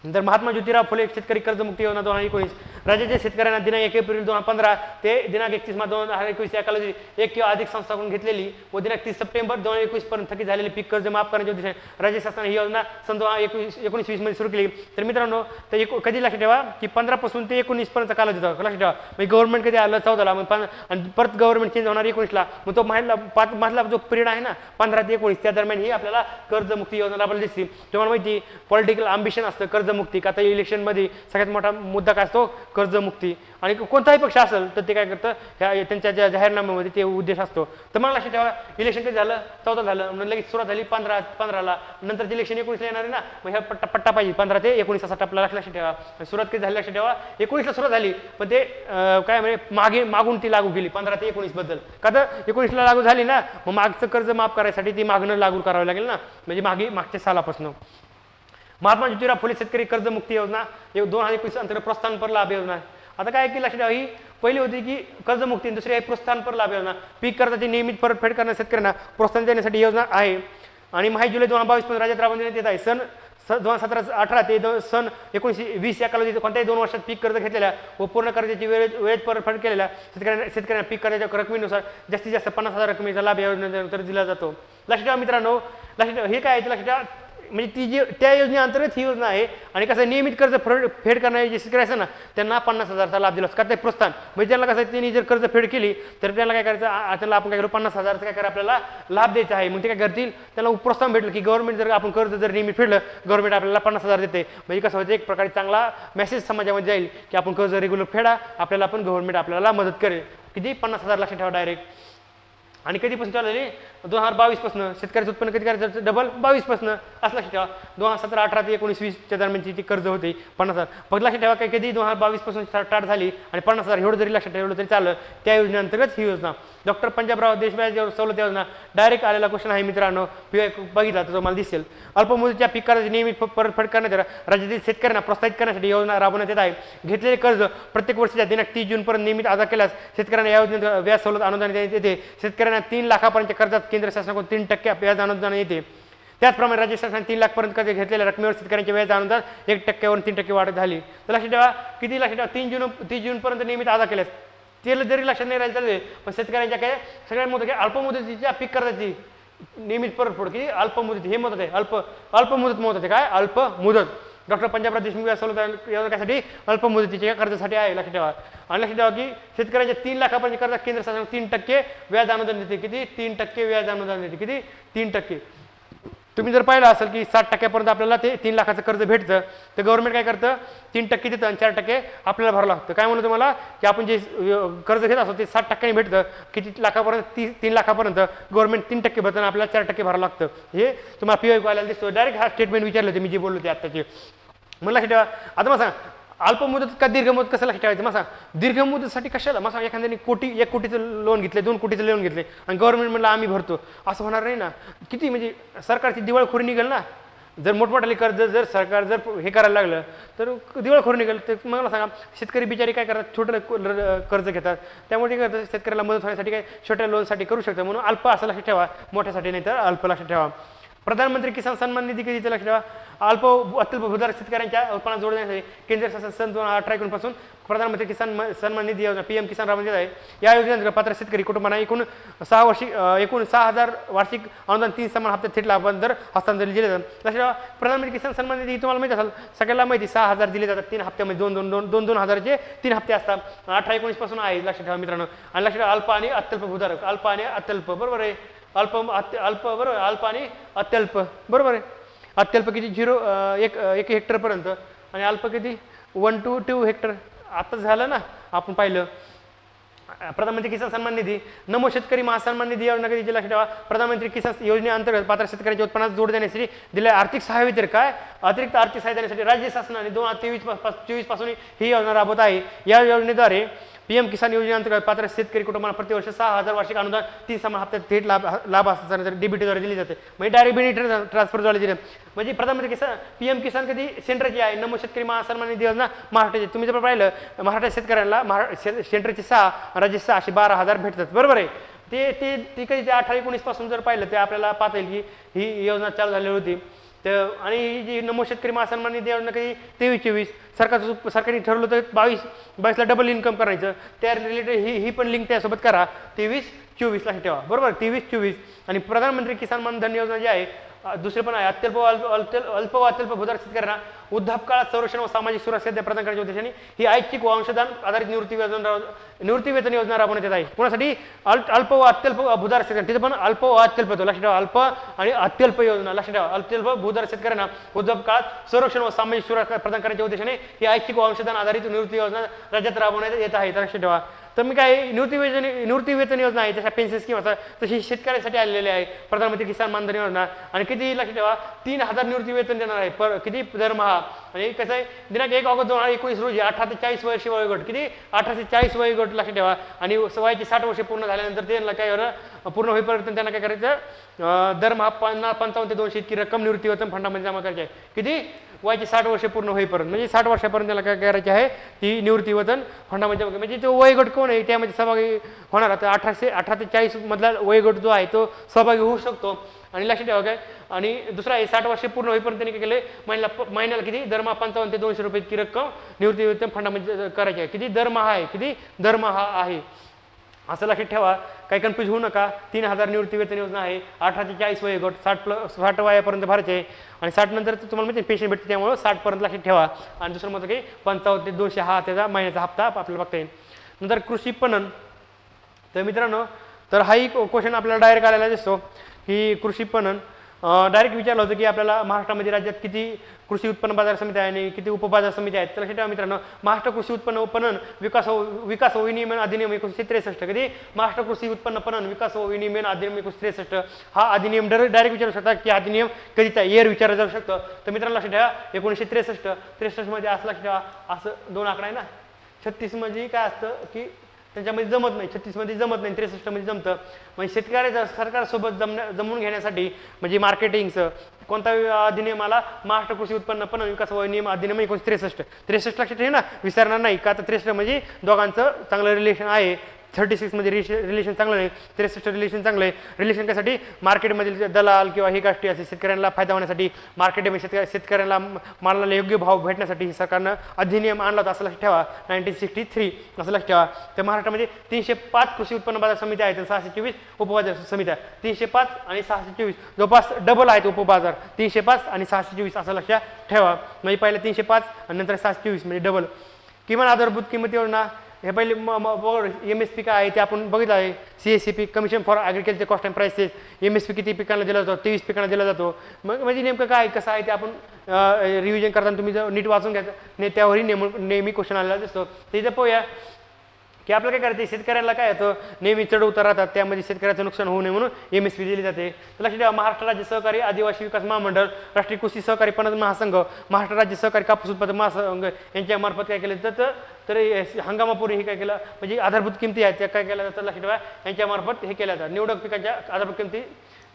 नंतर महात्मा ज्योतिराव फुले शेतकरी कर्जमुक्ती योजना 2019 राज्याच्या शेतकऱ्यांना दिनांक 1 एप्रिल 2015 ते दिनांक 31 मार्च 2021 या कालावधीत एक किंवा अधिक संस्थांकडून घेतलेली व दिनांक 30 सप्टेंबर 2021 पर्यंत थकीत झालेली पीक कर्ज माफ करण्याच्या उद्देशाने राज्य शासनाने ही योजना सन 2019-20 मध्ये सुरू केली. तर मित्रांनो ते कधी लक्षात ठेवा की 15 पासून ते 19 पर्यंत कालावधी होता. लक्षात ठेवा म्हणजे गव्हर्नमेंट कधी आलं 14ला मग आणि परत गव्हर्नमेंट चेंज होणार 19ला मग तो मधला जो पिरियड आहे ना 15 ते 19 त्या दरम्यान ही आपल्याला कर्जमुक्ती योजना आपल्याला दिसते. तुम्हाला माहिती पॉलिटिकल आंबिशन असतं कर्जमुक्ती का आता इलेक्शनमध्ये सगळ्यात मोठा मुद्दा काय असतो कर्जमुक्ती आणि कोणताही पक्ष असेल तर ते काय करतं ह्या त्यांच्या ज्या जाहीरनाम्यामध्ये ते उद्देश असतो. तर मला लक्षात ठेवा इलेक्शन कधी झालं 14 झालं म्हणजे लगेच सुरुवात झाली 15ला नंतर इलेक्शन 19ला येणार आहे ना मग ह्या पट्टा पाहिजे 15 ते 19 असा आपल्याला लक्षात ठेवा. सुरुवात कधी झाली लक्षात ठेवा 19ला सुरुवात झाली पण ते काय म्हणजे मागून ती लागू केली 15 ते 19 बद्दल का तर 19ला लागू झाली ना मग मागचं कर्ज माफ करायसाठी ती मागणं लागू करावं लागेल ना म्हणजे मागच्या सालापासून. महात्मा ज्योतिराव फुले शेतकरी कर्जमुक्ती योजना 2021 अंतर्गत प्रोत्साहनपर लाभ योजना. आता काय की लक्षात ठेवा ही पहिली होती की कर्जमुक्ती दुसरी आहे प्रोत्साहनपर लाभ योजना. पीक कर्जाची नियमित परतफेड करणाऱ्या शेतकऱ्यांना प्रोत्साहन देण्यासाठी योजना आहे आणि 5 जुलै 2022 पर्यंत राज्यात राबवण्यात येत आहे. सन 2017-18 ते सन 19-20 या कालावधीत कोणत्याही 2 वर्षात पीक कर्ज घेतलेल्या व पूर्ण कर्जाची वेळेत परतफेड केलेल्या शेतकऱ्यांना पीक कर्जाच्या रकमेनुसार जास्तीत जास्त 50,000 रकमेचा लाभ या योजनेनंतर दिला जातो. लक्षात ठेवा मित्रांनो लक्षात ठेवा हे काय आहे लक्षात ठेवा म्हणजे ती जी त्या योजनेअंतर्गत ही योजना आहे आणि कसं नियमित कर्ज फेड करणारे जे शेतकरी असतात ना त्यांना 50,000चा लाभ दिला का ते प्रोत्साहन म्हणजे त्यांना कसं त्यांनी जर कर्ज फेड केली तर त्यांना काय करायचं त्यांना आपण काय करू 50,000चा काय करा आपल्याला लाभ द्यायचा आहे. मग ते काय करतील त्यांना प्रोत्साहन भेटलं की गव्हर्नमेंट जर आपण कर्ज जर नियमित फेडलं गव्हर्नमेंट आपल्याला 50,000 देते म्हणजे कसं होतं एक प्रकारे चांगला मेसेज समाजामध्ये जाईल की आपण कर्ज रेग्युलर फेडा आपल्याला पण गव्हर्नमेंट आपल्याला मदत करेल. किती 50,000 लक्षात ठेवा डायरेक्ट. आणि कधीपासून चालू झाली 2022 पासून शेतकऱ्याचं उत्पन्न कधी करायचं डबल 22 पासून असं लक्षात ठेवा. 2017-18 ते 19-20 दरम्यानची ती कर्ज होती 50,000 फक्त लक्षात ठेवा काय कधी 2022 पासून स्टार्ट झाली आणि 50,000 एवढं जरी लक्षात ठेवलं तरी चाललं. त्या योजनेअंतर्गत ही योजना डॉक्टर पंजाबराव देशमुख सवलत योजना डायरेक्ट आलेला क्वेश्चन आहे मित्रांनो बघितला तर तुम्हाला दिसेल. अल्पमुदतीच्या पीक कर्जाची नियमित परतफेड करण्यात राज्यातील शेतकऱ्यांना प्रोत्साहित करण्यासाठी योजना राबवण्यात येत आहे. घेतलेले कर्ज प्रत्येक वर्षाच्या दिनांक 30 जून पर्यंत नियमित अदा केल्यास शेतकऱ्यांना या योजनेत व्याज सवलत अनुदान देण्यात येते. शेतकऱ्यांना 3 लाखापर्यंत कर्जात केंद्र शासनाकडून 3% व्याज अनुदान येते. त्याचप्रमाणे राज्य शासनाने 3 लाखपर्यंत कर्ज घेतलेल्या रकमेवर शेतकऱ्यांचे व्याज अनुदान 1%वरून 3% वाढ झाली. तर लक्षात ठेवा किती लक्षात ठेवा 30 जून पर्यंत नियमित अदा केल्यास ते जरी लक्षात नाही राहिलं चालले पण शेतकऱ्यांच्या काय सगळ्यात मोठं काय अल्पमुदतीच्या पीक कर्जाची नियमित परतफेड किती अल्पमुदत हे मदत आहे अल्पमुदत महत्त्वाचे काय अल्पमुदत. डॉक्टर पंजाबराव देशमुख सवलत योजनेसाठी अल्पमुदतीच्या कर्जासाठी आहे लक्षात ठेवा. आणि लक्षात ठेवा की शेतकऱ्यांच्या 3 लाखापर्यंत कर्ज केंद्र शासन 3% व्याज अनुदान देते. किती 3% व्याज अनुदान देते किती 3%. तुम्ही जर पाहिलं असेल की 60% आपल्याला ते 3 लाखाचं कर्ज भेटतं तर गव्हर्नमेंट काय करतं 3% देतं आणि 4% आपल्याला भरावं लागतं. काय म्हणलं तुम्हाला की आपण जे कर्ज घेत असतो ते 60% भेटतं किती लाखापर्यंत 3 लाखापर्यंत गव्हर्नमेंट 3% भरतं आणि आपल्याला 4% भरावं लागतं. हे तुम्हाला PY आल्याला दिसतो. डायरेक्ट हा स्टेटमेंट विचारलं होते मी जे बोललो ते आत्ताचे. मला लक्षात ठेवा आता मला सांगा अल्पमुदत का दीर्घमुदत कसं लक्षात ठेवायचं मला सांग दीर्घमुदतीसाठी कशाला मला सांग एखाद्याने 1 कोटीचं लोन घेतले 2 कोटीचं लोन घेतले आणि गव्हर्नमेंट म्हणलं आम्ही भरतो असं होणार नाही ना. किती म्हणजे सरकारची दिवाळखोरी निघेल ना जर मोठमोठाले कर्ज जर सरकार जर हे करायला लागलं तर दिवाळखोरी निघेल. तर मला सांगा शेतकरी बिचारी काय करतात छोटं कर्ज घेतात त्यामुळे ते करतात शेतकऱ्याला मदत होण्यासाठी काय छोट्या लोनसाठी करू शकतात म्हणून अल्प असं लक्षात ठेवा मोठ्यासाठी नाही तर अल्प लक्षात ठेवा. प्रधानमंत्री किसान सन्मान निधी कधीचं लक्षात ठेवा अत्यल्प भूधारक शेतकऱ्यांच्या उत्पन्नात जोड देण्यासाठी केंद्र शासन सन 2018 पासून प्रधानमंत्री किसान सन्मान निधी योजना PM किसान राबवण्यात आहे. या योजनेत पात्र शेतकरी कुटुंबांना एकूण 6,000 वार्षिक अनुदान 3 समान हप्त्यात थेट लाभांतर हस्तांतरित दिले जातात. लक्षात ठेवा प्रधानमंत्री किसान सन्मान निधी तुम्हाला माहिती असेल सगळ्याला माहिती 6,000 दिले जातात 3 हप्त्यामध्ये 2,000चे 3 हप्ते असतात. 18-19 पासून आहे लक्षात ठेवा मित्रांनो. आणि लक्षात ठेवा अल्प आणि अत्यल्प भूधारक अल्प आणि अत्यल्प बरोबर आहे अल्प बरोबर अल्प आणि अत्यल्प बरोबर आहे. अत्यल्प किती 1 हेक्टरपर्यंत आणि अल्प किती 1 to 2 हेक्टर. आता झालं ना आपण पाहिलं. प्रधानमंत्री किसान सन्मान निधी नमो शेतकरी महासन्मान निधी योजना कधी लक्षात ठेवा प्रधानमंत्री किसान योजनेअंतर्गत पात्र शेतकऱ्यांच्या उत्पन्नात जोड देण्यासाठी दिलेल्या आर्थिक सहाय्य व्यतिरिक्त काय अतिरिक्त आर्थिक सहाय्य देण्यासाठी राज्य शासनाने 2023 पासून ही योजना राबवत आहे. या योजनेद्वारे PM किसान योजनेअंतर्गत पात्र शेतकरी कुटुंबांना प्रतिवर्ष 6,000 वार्षिक अनुदान 3 समान हप्त्यात थेट लाभ हस्तांतरण DBTद्वारे दिली जाते. म्हणजे डायरेक्ट बेनिफिट ट्रान्सफरद्वारे दिले. म्हणजे प्रधानमंत्री किसान PM किसान कधी सेंटरची आहे नमो शेतकरी महासन्मान निधी योजना महाराष्ट्राची. तुम्ही जर पाहिलं महाराष्ट्र शेतकऱ्यांना सेंटरची 6 राज्य 612,000 भेटतात. बरोबर आहे. ते ते ती कधी ते 18-19 पासून जर पाहिलं ते आपल्याला पाहता येईल की ही योजना चालू झालेली होती. तर आणि ही जी नमो शेतकरी महासन्मान निधी योजना काही 23-24 सरकारने ठरवलं तर 22-22ला डबल इन्कम करायचं. त्या रिलेटेड ही पण लिंक त्यासोबत करा. 23-24 ला ठेवा. बरोबर 23-24. आणि प्रधानमंत्री किसान मान धन योजना जी आहे दुसरे पण आहे अत्यल्प अल्प व अत्यल्प भूधारक शेतकऱ्यांना वृद्धापकाळात संरक्षण व सामाजिक सुरक्षा प्रदान करण्याच्या उद्देशाने ही ऐच्छिक व अंशदान आधारित निवृत्ती वेतन योजना राबवण्यात येत आहे. कोणासाठी? अल्प व अत्यल्प भूधारक शेतकऱ्यांना. तिथे पण अल्प व अत्यल्प लक्षात ठेवा. अल्प आणि अत्यल्प योजना लक्षात ठेवा. अत्यल्प भूधारक शेतकऱ्यांना वृद्धापकाळात संरक्षण व सामाजिक सुरक्षा प्रदान करण्याच्या उद्देशाने ही ऐच्छिक व अंशदान आधारित निवृत्ती योजना राज्यात राबवण्यात येत आहे. लक्षात ठेवा. तर मी काय निवृत्ती वेतन योजना आहे तशा पेन्शन स्कीम असा तशी शेतकऱ्यासाठी आलेली आहे प्रधानमंत्री किसान मान धन योजना. आणि किती लक्षात ठेवा 3,000 निवृत्ती वेतन देणार आहे किती दरमहा. आणि कसं आहे दिनांक 1 ऑगस्ट 2019 रोजी 18 ते 40 वर्ष वयोगट किती 18 ते 40 वयोगट लक्षात ठेवा. आणि वयाची 60 वर्षे पूर्ण झाल्यानंतर त्यांना काय पूर्ण होईपर्यंत त्यांना काय करायचं दरमहा 55 ते 200 इतकी रक्कम निवृत्ती वेतन फंडामध्ये जमा करायची आहे. किती वयाची 60 वर्षे पूर्ण होईपर्यंत म्हणजे 60 वर्षापर्यंत त्याला काय करायची आहे ती निवृत्ती वेतन फंडामध्ये म्हणजे तो वयोगट कोण आहे त्यामध्ये सहभागी होणार. आता 18 ते 40 मधला वयोगट जो आहे तो सहभागी होऊ शकतो. आणि लक्षात ठेवा काय. आणि दुसरा आहे 60 वर्षे पूर्ण होईपर्यंत त्यांनी काय केलं महिन्याला किती दरमहा 55 ते 200 रुपये इतकी रक्कम निवृत्ती वेतन फंडामध्ये करायची आहे. किती दरमहा आहे किती दरमहा आहे असं लक्षात ठेवा. काही कन्फ्यूज होऊ नका. 3,000 निवृत्ती वेतन योजना आहे. 18 ते 40 वयोगट 60 वयापर्यंत भरायचे आहे. आणि 60 नंतर तुम्हाला माहिती पेन्शन भेटते त्यामुळे 60 पर्यंत लक्षात ठेवा. आणि दुसरं मत की 55 ते 200 हा त्याचा महिन्याचा हप्ता आपल्याला बघता येईल. नंतर कृषी पणन. तर मित्रांनो तर हाही क्वेश्चन आपल्याला डायरेक्ट आलेला दिसतो की कृषी पणन डायरेक्ट विचारलं होतं की आपल्याला महाराष्ट्रामध्ये राज्यात किती कृषी उत्पन्न बाजार समिती आहे आणि किती उपबाजार समिती आहेत. तर लक्षात ठेवा मित्रांनो महाराष्ट्र कृषी उत्पन्न पणन विकास व विनियमन अधिनियम 1963 कधी महाराष्ट्र कृषी उत्पन्न पणन विकास व विनियमन अधिनियम 1963 हा अधिनियम डायरेक्ट विचारू शकता की अधिनियम कधीचा इयर विचारला जाऊ शकतो. तर मित्रांनो लक्षात ठेवा 1963 मध्ये असं लक्षात ठेवा असं 2 आकडा आहे ना. 36 मध्ये काय असतं की त्यांच्यामध्ये जमत नाही. 36 मध्ये जमत नाही 63 मध्ये जमतं. म्हणजे शेतकऱ्याच्या सरकारसोबत जमून घेण्यासाठी म्हणजे मार्केटिंगचं कोणता अधिनियम आला महाराष्ट्र कृषी उत्पन्न पणन विकास व नियम अधिनियम 1963 लक्षात ठेवा ना विसरणार नाही का. आता 63 म्हणजे दोघांचं चांगलं रिलेशन आहे. 36 मध्ये रिलेशन चांगलं नाही. 63 रिलेशन चांगलं आहे. रिलेशन कशासाठी मार्केटमधील दलाल किंवा ही गोष्टी असे शेतकऱ्यांना फायदा होण्यासाठी मार्केटमध्ये शेतकऱ्यांना मालाला योग्य भाव भेटण्यासाठी सरकारनं अधिनियम आणला होता असं लक्षात ठेवा 1963 असं लक्षात ठेवा. तर महाराष्ट्रामध्ये 305 कृषी उत्पन्न बाजार समिती आहेत. 624 उपबाजार समित्या 305 आणि 624 जवळपास डबल आहेत उपबाजार 305 आणि 624 असं लक्षात ठेवा. म्हणजे पहिले 305 आणि नंतर 624 म्हणजे डबल. किमान आधारभूत किंमत योजना हे पहिले MSP काय आहे ते आपण बघितलं आहे. CSCP commission for agriculture cost and prices. MSP किती पिकांना दिला जातो 23 पिकांना दिला जातो. मग म्हणजे नेमकं काय कसं आहे ते आपण रिव्हिजन करताना तुम्ही जर नीट वाचून घ्यायचं त्यावरही नेहमी क्वेश्चन आलेला दिसतो. ते इथं पाहूया की आपलं काय करायचं शेतकऱ्याला काय होतं नेहमी चढ उतार राहतात त्यामध्ये शेतकऱ्याचं नुकसान होऊ नये म्हणून MSP दिली जाते. तर लक्षात ठेवा महाराष्ट्र राज्य सहकारी आदिवासी विकास महामंडळ राष्ट्रीय कृषी सहकारी पणन महासंघ महाराष्ट्र राज्य सहकारी कापूस उत्पादक महासंघ यांच्या मार्फत काय केलं तर हंगामापूर्वी हे काय केलं म्हणजे आधारभूत किमती आहेत त्या काय केल्या जातात लक्षात ठेवा यांच्या मार्फत हे केल्या जातात. निवडक पिकांच्या आधारभूत किमती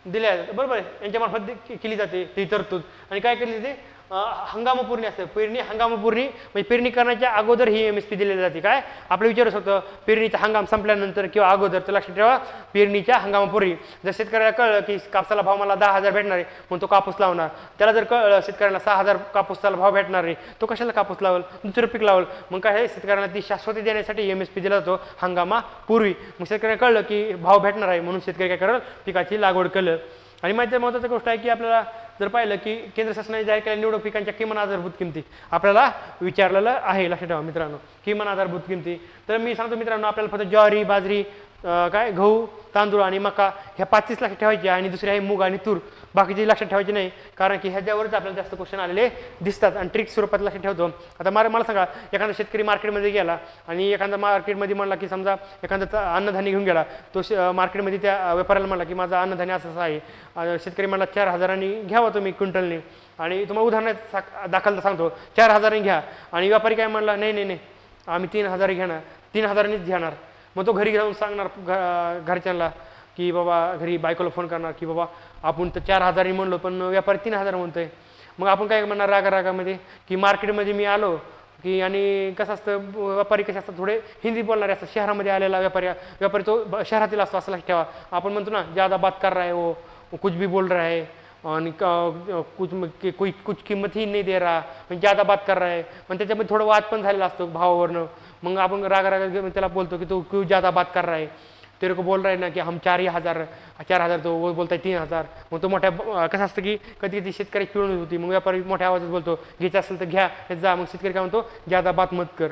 दिल्या जातात बरोबर आहे. यांच्या मार्फत केली जाते ती तरतूद. आणि काय केली जाते हंगामपूर्णी असते. पेरणी हंगामपूर्णी म्हणजे पेरणी करण्याच्या अगोदर ही MSP दिलेली जाते. काय आपलं विचारू शकतो पेरणीचा हंगाम संपल्यानंतर किंवा अगोदर. तर लक्षात ठेवा पेरणीच्या हंगामापूर्वी. जर शेतकऱ्याला कळलं की कापसाला भाव मला 10,000 भेटणार आहे म्हणून तो कापूस लावणार. त्याला जर कळलं शेतकऱ्याला 6,000 कापूसाला भाव भेटणार नाही तो कशाला कापूस लावल दुसरं पीक लावल. मग काय आहे शेतकऱ्यांना ती शाश्वती देण्यासाठी MSP दिला जातो हंगामापूर्वी. मग शेतकऱ्याला कळलं की भाव भेटणार आहे म्हणून शेतकरी काय करेल पिकाची लागवड करेल. आणि महत्त्वाची गोष्ट आहे की आपल्याला जर पाहिलं की केंद्र शासनाने जाहीर केलेल्या निवडक पिकांच्या किमान आधारभूत किमती आपल्याला विचारलेलं आहे. लक्षात ठेवा मित्रांनो किमान आधारभूत किमती. तर मी सांगतो मित्रांनो आपल्याला फक्त ज्वारी बाजरी काय गहू तांदूळ आणि मका ह्या 35 लक्षात ठेवायचे आणि दुसरे आहे मूग आणि तूर बाकीचे लक्षात ठेवायचे नाही कारण की ह्याच्यावरच आपल्याला जास्त क्वेश्चन आलेले दिसतात आणि ट्रिक स्वरूपात लक्षात ठेवतो. आता मला सांगा एखादा शेतकरी मार्केटमध्ये गेला आणि एखादा मार्केटमध्ये म्हणला की समजा एखादा अन्नधान्य घेऊन गेला तो मार्केटमध्ये त्या व्यापाऱ्याला म्हणला की माझा अन्नधान्य असं आहे. शेतकरी म्हणला 4,000 घ्यावा तुम्ही क्विंटलने आणि तुम्हाला उदाहरणार्थ दाखल सांगतो 4,000 घ्या आणि व्यापारी काय म्हणला नाही आम्ही 3,000 घेणार 3,000नीच घेणार. मग तो घरी जाऊन सांगणार घरच्यांना की बाबा घरी बायकोला फोन करणार की बाबा आपण तर 4,000 म्हणलो पण व्यापारी 3,000 म्हणतोय. मग आपण काय म्हणणार रागामध्ये की मार्केटमध्ये मी आलो की आणि कसं असतं व्यापारी कसे असतात थोडे हिंदी बोलणारे असतात शहरामध्ये आलेला व्यापारी तो शहरातील असतो असं लक्षात ठेवा. आपण म्हणतो ना ज़्यादा बात कर रहा है वो कुछ भी बोल रहा है आणि कोई कुछ किंमत ही नाही दे रहा म्हणजे ज़्यादा बात कर रहा है. पण त्याच्यामध्ये थोडं वाद पण झालेला असतो भावावरनं. मग आपण राग त्याला बोलतो की तू क्यों ज़्यादा बात कर रहा है, तेरे को बोल रहा है ना की हम 4,000 तो वो बोलता है 3,000. मग तो मोठ्या कसं असतं की कधी कधी शेतकरी चिडून होती मग व्यापारी मोठ्या आवाजात बोलतो घ्यायचं असेल तर घ्या जा. मग शेतकरी काय म्हणतो ज़्यादा बात मत कर.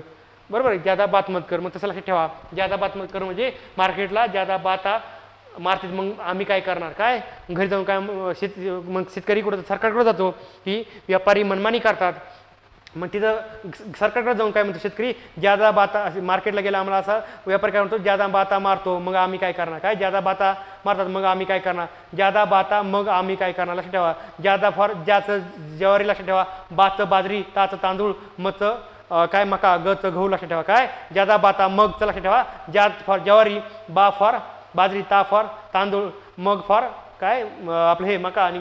बरोबर आहे ज़्यादा बात मत कर. मग तसं लक्षात ठेवा ज़्यादा बात मत कर म्हणजे मार्केटला ज़्यादा बात मारतात. मग आम्ही काय करणार काय घरी जाऊन काय मग शेतकरी कुठं सरकारकडे जातो की व्यापारी मनमानी करतात. मग तिथं सरकारकडे जाऊन काय म्हणतो शेतकरी ज्यादा बाता मार्केटला गेला आम्हाला असा व्यापारी काय म्हणतो ज्यादा बाता मारतो मग आम्ही काय करणार काय ज्यादा बाता मारतात मग आम्ही काय करणार ज्यादा बाता मग आम्ही काय करणार. लक्षात ठेवा ज्यादा फॉर ज्याचं ज्वारी लक्षात ठेवा बाचं बाजरी ताचं तांदूळ मचं काय मका गचं गहू लक्षात ठेवा काय ज्यादा बाता मगचं लक्षात ठेवा ज्यात फॉर ज्वारी बा फॉर बाजरी ता फॉर तांदूळ मग फॉर काय आपलं हे मका आणि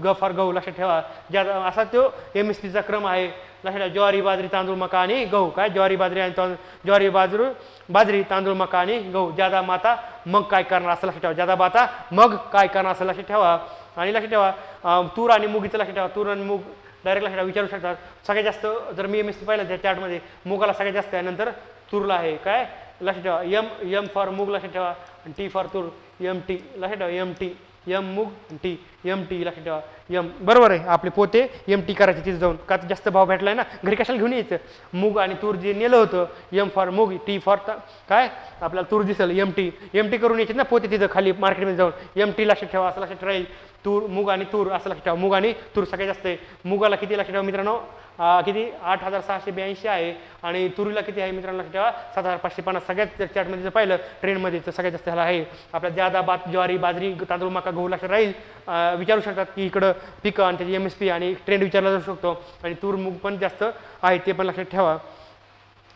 ग फॉर गहू लक्षात ठेवा. ज्या असा तो MSPचा क्रम आहे लक्षात ठेवा ज्वारी बाजरी तांदूळ मका आणि गहू काय ज्वारी बाजरी आणि ज्वारी बाजरी तांदूळ मका आणि गहू ज्यादा माता मग काय करणार असं लक्षात ठेवा ज्यादा बाता मग काय करणार असं लक्षात ठेवा. आणि लक्षात ठेवा तूर आणि मुगीचं लक्षात ठेवा तूर आणि मूग डायरेक्ट लक्षात विचारू शकतात. सगळ्यात जास्त जर मी MSP पाहिलं त्या चार्टमध्ये मुगाला सगळ्यात जास्त आहे नंतर तूरला आहे काय लक्षात ठेवा एम फॉर मूग लक्षात ठेवा आणि टी फॉर तूर MT लक्षात ठेवा MT एम मूग टी MT लक्षात ठेवा एम. बरोबर आहे आपले पोते MT करायचे तिथे जाऊन का जास्त भाव भेटलाय ना घरी कशाला घेऊन यायचं. मूग आणि तूर जे नेलं होतं एम फॉर मूग टी फॉर काय आपल्याला तूर दिसेल MT करून यायचे ना पोते तिथं खाली मार्केटमध्ये जाऊन MT लक्षात ठेवा असं लक्षात राहील. तूर मूग आणि तूर असं लक्षात ठेवा मूग आणि तूर सगळ्यात जास्त आहे. मुगाला किती लक्षात ठेवा मित्रांनो किती 8,682 आहे आणि तुरीला किती आहे मित्रांनो लक्षात ठेवा 7,550. सगळ्यात चार्टमध्ये जर पाहिलं ट्रेंडमध्ये तर सगळ्यात जास्त ह्याला आहे. आपल्या ज्यादा बात ज्वारी बाजरी तांदूळ मका गहू लक्षात राहील. विचारू शकतात की इकडं पिकं आणि त्याची MSP आणि ट्रेंड विचारला जाऊ शकतो आणि तूर मूग पण जास्त आहे ते पण लक्षात ठेवा.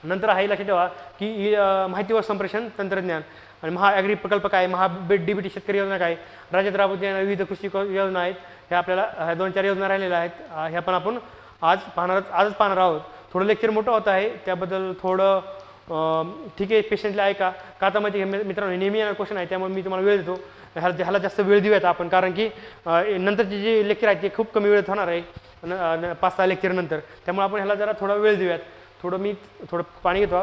नंतर आहे लक्षात ठेवा की माहिती व संप्रेषण तंत्रज्ञान आणि महाअग्री प्रकल्प काय DBT शेतकरी योजना काय राज्यात राबवण्यात विविध कृषी योजना आहेत. ह्या आपल्याला 2-4 योजना राहिलेल्या आहेत. ह्या पण आपण आजच पाहणार आहोत. थोडं लेक्चर मोठं होत आहे त्याबद्दल थोडं ठीक आहे पेशंटली ऐका का आता माझे मित्रांनो नेहमी येणार क्वेश्चन आहे त्यामुळे मी तुम्हाला वेळ देतो. ह्याला जास्त वेळ देऊयात आपण कारण की नंतरचे जे लेक्चर आहेत ते खूप कमी वेळेत होणार आहे 5-6 लेक्चर नंतर त्यामुळे आपण ह्याला जरा थोडा वेळ देऊयात. मी थोडं पाणी घेतो.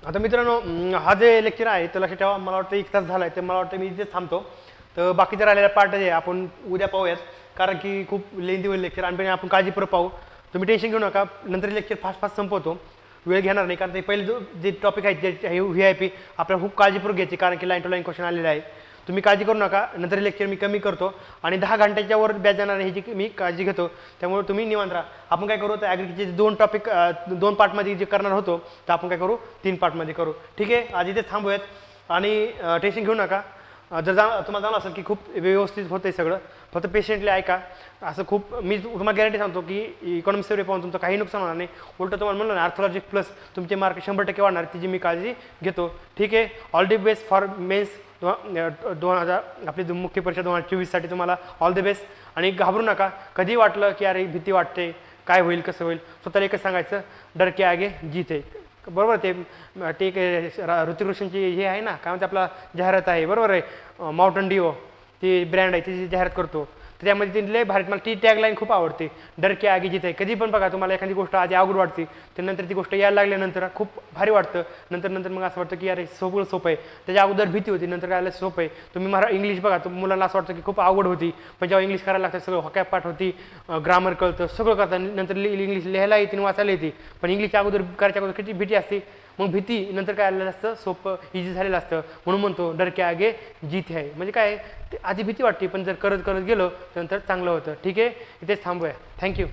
आता मित्रांनो हा जे लेक्चर आहे तर लक्षात ठेवा मला वाटतं 1 तास झाला आहे तर मला वाटतं मी इथेच थांबतो. तर बाकीचे राहिलेल्या पार्ट जे आपण उद्या पाहूयात कारण की खूप लेंदी होईल लेक्चर आणि आपण काळजीपूर्वक पाहू. तुम्ही टेन्शन घेऊ नका नंतर लेक्चर फास्ट संपवतो वेळ घेणार नाही कारण ते पहिले जे टॉपिक आहेत जे VIP आपल्याला खूप काळजीपूर्वक घ्यायची कारण की लाईन टू लाईन क्वेश्चन आलेले आहे. तुम्ही काळजी करू नका नंतर लेक्चर मी कमी करतो आणि 10 घंट्याच्या वर बॅच जाणार आहे ह्याची मी काळजी घेतो त्यामुळे तुम्ही निवांत राहा. आपण काय करू तर ॲग्रीचे 2 टॉपिक 2 पार्टमध्ये जे करणार होतो तर आपण काय करू 3 पार्टमध्ये करू. ठीक आहे आज इथे थांबूयात आणि टेन्शन घेऊ नका. जर तुम्हाला जाणं असेल की खूप व्यवस्थित होतं आहे सगळं फक्त पेशंटली ऐका असं खूप मी तुम्हाला गॅरंटी सांगतो की इकॉनॉमिक्स सर्वे पाहून तुमचं काही नुकसान होणार नाही. उलटं तुम्हाला म्हणलं ना आर्थोलॉजी प्लस तुमचे मार्क 100% वाढणार तिची मी काळजी घेतो. ठीक आहे all the best for mains 2000 आपली मुख्य परीक्षा 2024साठी तुम्हाला ऑल द बेस्ट. आणि घाबरू नका कधी वाटलं की अरे भीती वाटते काय होईल कसं होईल स्वतःला एकच सांगायचं डर के आगे जीत आहे. बरोबर ते ऋतिक रोशनची हे आहे ना काय म्हणते आपला जाहिरात आहे बरोबर आहे माउंटन डिओ ती ब्रँड आहे ती जाहिरात करतो तर त्यामध्ये ती लय भारी मला ती टॅगलाईन खूप आवडते डर के आगे जीत आहे. कधी पण बघा तुम्हाला एखादी गोष्ट आधी अवघड वाटते तर नंतर ती गोष्ट यायला लागल्यानंतर खूप भारी वाटतं नंतर मग असं वाटतं की अरे सोपं आहे. त्याच्या अगोदर भीती होती नंतर काय सोपं आहे. तुम्ही इंग्लिश बघा मुलांना असं वाटतं की खूप अवघड होती पण जेव्हा इंग्लिश करायला लागतं सगळं हॉकॅप पाठ होती ग्रामर कळतं सगळं करतं नंतर इंग्लिश लिहायला येते वाचायला येते पण इंग्लिशच्या अगोदर करायच्या अगोदर किती भीती असते मग भीती नंतर काय आलेलं असतं सोपं इझी झालेलं असतं म्हणून म्हणतो डर के आगे जीत आहे. म्हणजे काय आधी भीती वाटते पण जर करत गेलो तर नंतर चांगलं होतं. ठीक आहे इथेच थांबूया. थँक्यू.